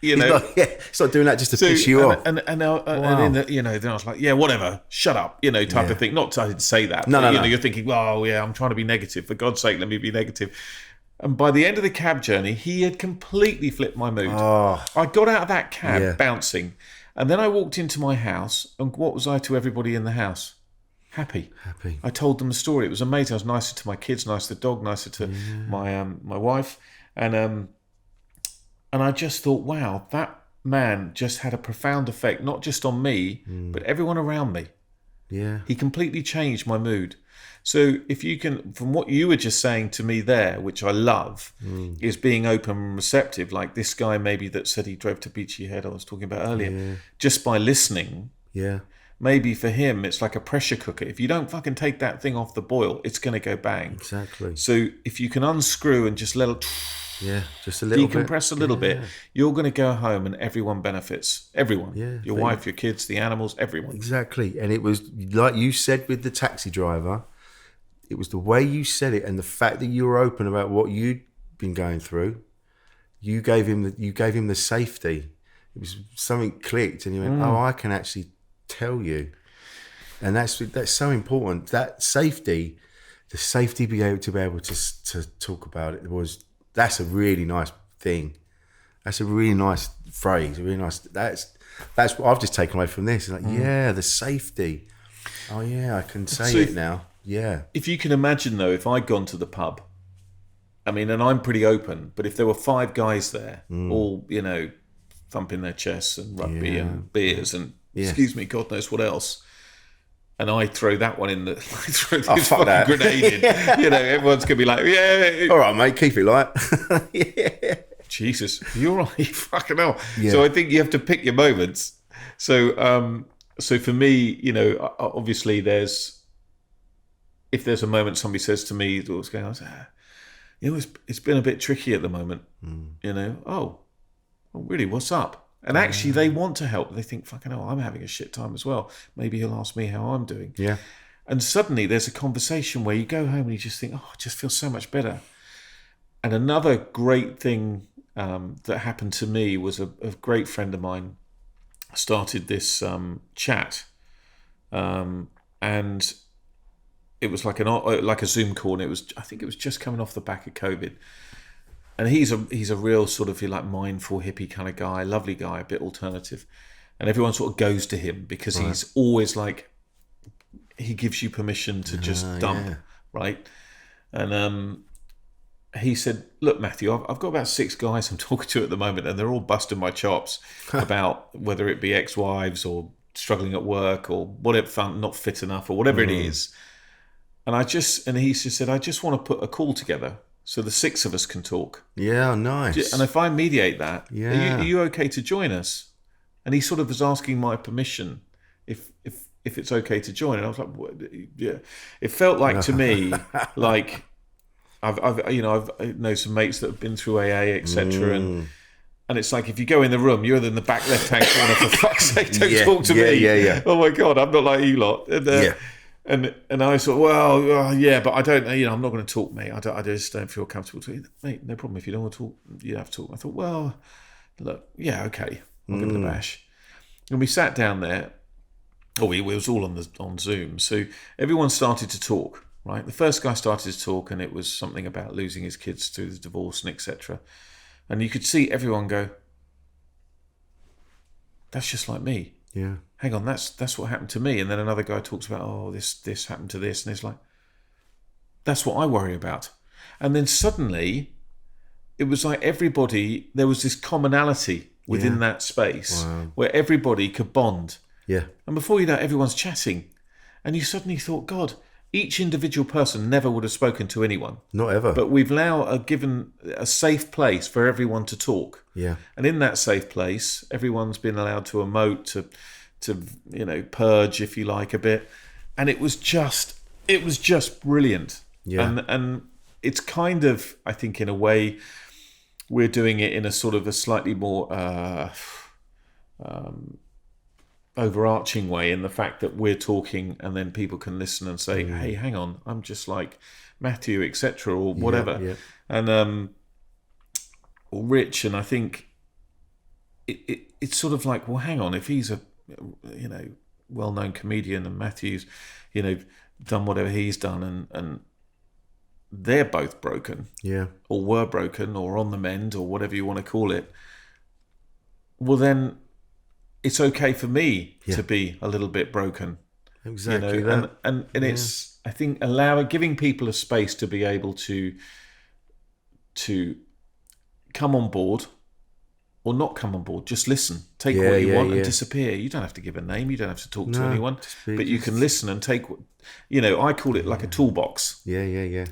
It's not doing that just to piss you off. And then, then I was like, yeah, whatever, shut up, type of thing. Not I didn't say that. No. You're thinking, well, yeah, I'm trying to be negative. For God's sake, let me be negative. And by the end of the cab journey, he had completely flipped my mood. Oh. I got out of that cab bouncing, and then I walked into my house, and what was I to everybody in the house? Happy. I told them the story. It was amazing. I was nicer to my kids, nicer to the dog, nicer to my wife, and I just thought, wow, that man just had a profound effect, not just on me, but everyone around me. Yeah. He completely changed my mood. So if you can, from what you were just saying to me there, which I love, is being open and receptive, like this guy maybe that said he drove to Beachy Head I was talking about earlier, just by listening. Yeah. Maybe for him, it's like a pressure cooker. If you don't fucking take that thing off the boil, it's going to go bang. Exactly. So if you can unscrew and just let it... Yeah, just a little decompress a little bit, you're going to go home and everyone benefits. Everyone. Yeah, your wife, your kids, the animals, everyone. Exactly. And it was like you said with the taxi driver, it was the way you said it and the fact that you were open about what you'd been going through. You gave him the safety. It was something clicked and he went, oh, I can actually tell you. And that's so important. That safety, the safety be able to talk about it that's a really nice thing. That's a really nice phrase. A really nice. That's what I've just taken away from this. It's like, the safety. Oh yeah, I can say it now. Yeah. If you can imagine though, if I'd gone to the pub, I mean, and I'm pretty open, but if there were 5 guys there, all thumping their chests and rugby and beers and excuse me, God knows what else. And I throw that one in the, throw this fucking grenade in. Everyone's going to be like, yeah. All right, mate, keep it light. Jesus, you're right. Fucking hell. Yeah. So I think you have to pick your moments. So for me, obviously if there's a moment somebody says to me, what's going on, it's been a bit tricky at the moment. Oh, really, what's up? And actually, they want to help. They think, fucking hell, I'm having a shit time as well. Maybe he'll ask me how I'm doing. Yeah. And suddenly there's a conversation where you go home and you just think, oh, it just feels so much better. And another great thing that happened to me was a great friend of mine started this chat. And it was like a Zoom call. And I think it was just coming off the back of COVID. And he's a real sort of mindful hippie kind of guy, lovely guy, a bit alternative, and everyone sort of goes to him because he's always like, he gives you permission to just dump, right? And he said, "Look, Matthew, I've got about 6 guys I'm talking to at the moment, and they're all busting my chops about whether it be ex-wives or struggling at work or whatever, not fit enough or whatever it is." And he just said, "I just want to put a call together." So the 6 of us can talk. Yeah, nice. And if I mediate that, are you okay to join us? And he sort of was asking my permission if it's okay to join. And I was like, what? Yeah. It felt like to me, like I know some mates that have been through AA, etc. And it's like, if you go in the room, you're in the back left-hand corner. For fuck's sake, don't talk to me. Yeah. Oh my God, I'm not like you lot. And I thought, well, but I don't, I'm not going to talk, mate. I just don't feel comfortable talking. Mate, no problem. If you don't want to talk, you have to talk. I thought, well, look, yeah, okay. I'll give it a bash. And we sat down there. We was all on Zoom. So everyone started to talk, right? The first guy started to talk, and it was something about losing his kids through the divorce and etc. And you could see everyone go, that's just like me. Yeah. Hang on, that's what happened to me. And then another guy talks about, this happened to this. And it's like, that's what I worry about. And then suddenly, it was like everybody, there was this commonality within that space where everybody could bond. Yeah. And before you know it, everyone's chatting. And you suddenly thought, God, each individual person never would have spoken to anyone. Not ever. But we've now given a safe place for everyone to talk. Yeah. And in that safe place, everyone's been allowed to emote, to purge, if you like, a bit. And it was just brilliant. Yeah. And it's kind of, I think, in a way, we're doing it in a sort of a slightly more overarching way, in the fact that we're talking and then people can listen and say, hey, hang on, I'm just like Matthew, etc., or whatever. Yeah. And or Rich. And I think it's sort of like, well, hang on, if he's a well-known comedian and Matthew's done whatever he's done, and they're both broken, or were broken, or on the mend, or whatever you want to call it, well, then it's okay for me to be a little bit broken. Exactly. And it's, I think, giving people a space to be able to come on board or not come on board. Just listen, take what you want and disappear. You don't have to give a name. You don't have to talk to anyone, but you can listen and take, I call it like a toolbox. Yeah.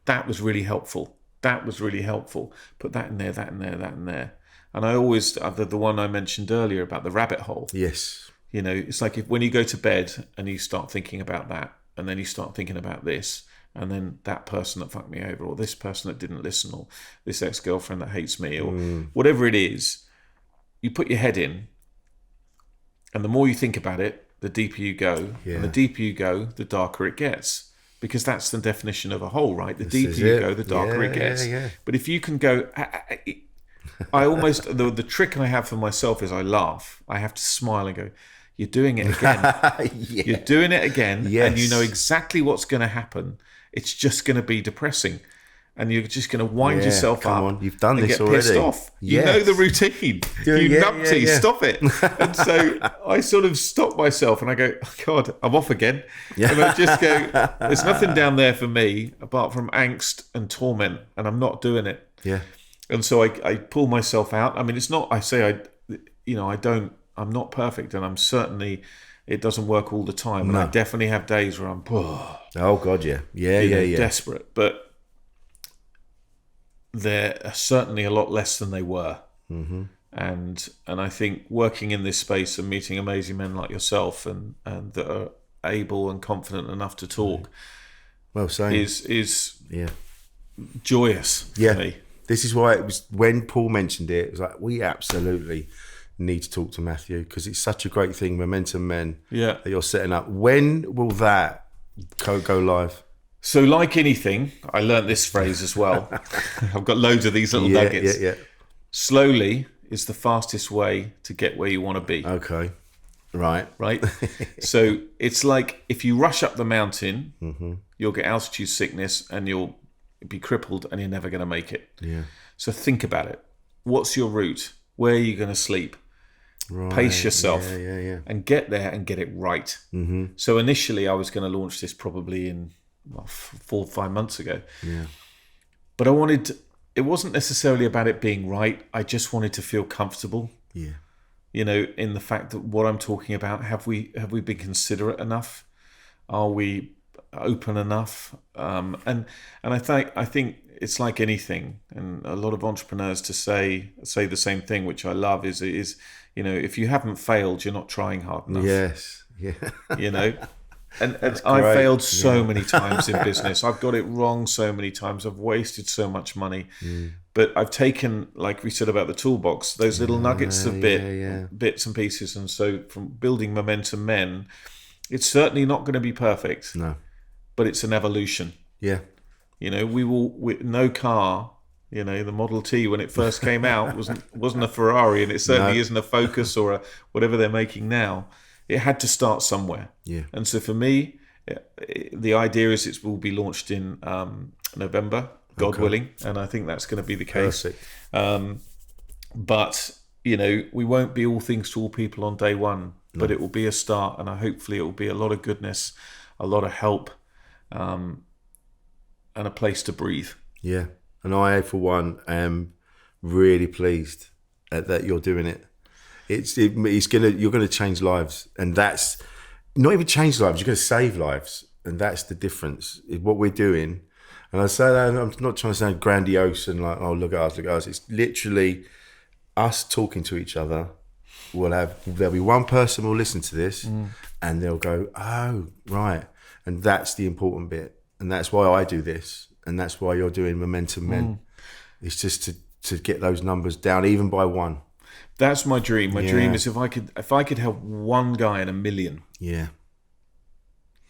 That was really helpful. Put that in there, that in there, that in there. And I always, the one I mentioned earlier about the rabbit hole. Yes. It's like when you go to bed and you start thinking about that, and then you start thinking about this, and then that person that fucked me over, or this person that didn't listen, or this ex-girlfriend that hates me, or whatever it is, you put your head in, and the more you think about it, the deeper you go. Yeah. And the deeper you go, the darker it gets. Because that's the definition of a hole, right? The deeper you go, the darker it gets. Yeah. But if you can go... I almost... The trick I have for myself is I laugh. I have to smile and go, you're doing it again. You're doing it again. Yes. And you know exactly what's going to happen. It's just going to be depressing. And you're just going to wind yourself up. On. You've done and this get already. Pissed off. You know the routine. Numpty, stop it. And so I sort of stop myself and I go, oh God, I'm off again. Yeah. And I just go, there's nothing down there for me apart from angst and torment, and I'm not doing it. Yeah. And so I pull myself out. I mean, it's not, I'm not perfect, and I'm certainly, it doesn't work all the time. And I definitely have days where I'm, oh God, yeah. Desperate. But they're certainly a lot less than they were. Mm-hmm. And I think working in this space and meeting amazing men like yourself and that are able and confident enough to talk, is joyous for me. This is why it was, when Paul mentioned it, it was like, we absolutely need to talk to Matthew, because it's such a great thing, Momentum Men, that you're setting up. When will that go live? So, like anything, I learnt this phrase as well. I've got loads of these little nuggets. Yeah. Slowly is the fastest way to get where you want to be. Okay. Right. So it's like if you rush up the mountain, you'll get altitude sickness and you'll be crippled and you're never going to make it. Yeah. So think about it. What's your route? Where are you going to sleep? Right. Pace yourself and get there and get it right. Mm-hmm. So initially I was going to launch this probably in 4 or 5 months ago. Yeah. But it wasn't necessarily about it being right. I just wanted to feel comfortable. Yeah. In the fact that what I'm talking about, have we been considerate enough? Are we open enough? And I think it's like anything, and a lot of entrepreneurs to say the same thing, which I love, is if you haven't failed, you're not trying hard enough. Yes. Yeah. And I failed so many times in business. I've got it wrong so many times. I've wasted so much money. But I've taken, like we said about the toolbox, those little nuggets of bits and pieces. And so from building Momentum Men, it's certainly not going to be perfect. No. But it's an evolution. Yeah. No car, the Model T when it first came out wasn't a Ferrari, and it certainly isn't a Focus or whatever they're making now. It had to start somewhere. Yeah. And so for me, the idea is it will be launched in November, God willing, and I think that's going to be the case. Perfect. But we won't be all things to all people on day one, but it will be a start, and hopefully it will be a lot of goodness, a lot of help, and a place to breathe. Yeah. And I, for one, am really pleased that you're doing it. You're gonna change lives, and that's not even change lives. You're gonna save lives, and that's the difference. What we're doing, and I say that I'm not trying to sound grandiose and like, oh look at us. It's literally us talking to each other. There'll be one person will listen to this, and they'll go, oh right, and that's the important bit, and that's why I do this, and that's why you're doing Momentum Men. It's just to get those numbers down, even by one. That's my dream. My dream is if I could help one guy in a million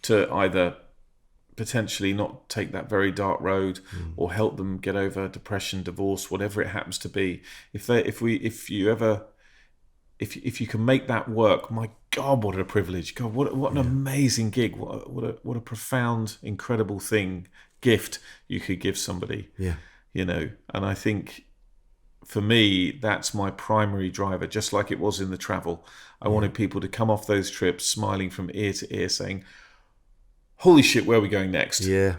to either potentially not take that very dark road or help them get over depression, divorce, whatever it happens to be. If you can make that work, my God, what a privilege! God, what an amazing gig! What a profound, incredible gift you could give somebody. Yeah, And I think for me, that's my primary driver. Just like it was in the travel, I wanted people to come off those trips smiling from ear to ear, saying, "Holy shit, where are we going next?" Yeah,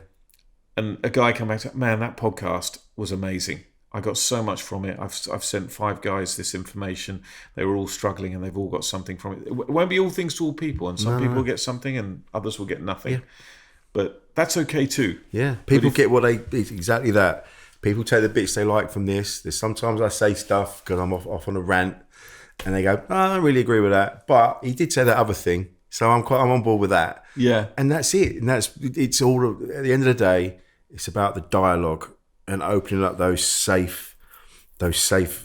and a guy come back to, "Man, that podcast was amazing. I got so much from it. I've sent 5 guys this information. They were all struggling and they've all got something from it. It won't be all things to all people, and some people will get something and others will get nothing. But that's okay too." Yeah, people get what they exactly that. People take the bits they like from this. There's sometimes I say stuff because I'm off on a rant, and they go, "Oh, I don't really agree with that, but he did say that other thing, so I'm on board with that." Yeah, and that's it. And it's all. At the end of the day, it's about the dialogue and opening up those safe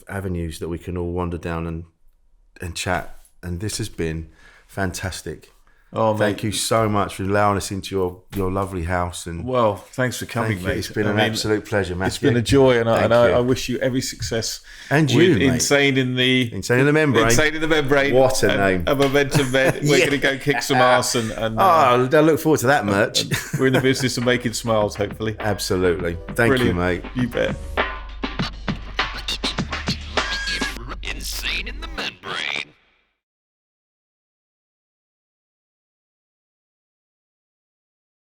avenues that we can all wander down and chat. And this has been fantastic. Oh, mate. Thank you so much for allowing us into your lovely house. And well, thanks for coming, mate. It's been an absolute pleasure, Matthew. It's been a joy, and I wish you every success. And you, mate. Insane in the Membrane. Insane in the Membrane. What a name! A Momentum Men. We're going to go kick some ass and I look forward to that merch. We're in the business of making smiles, hopefully. Absolutely. Thank you, mate. You bet.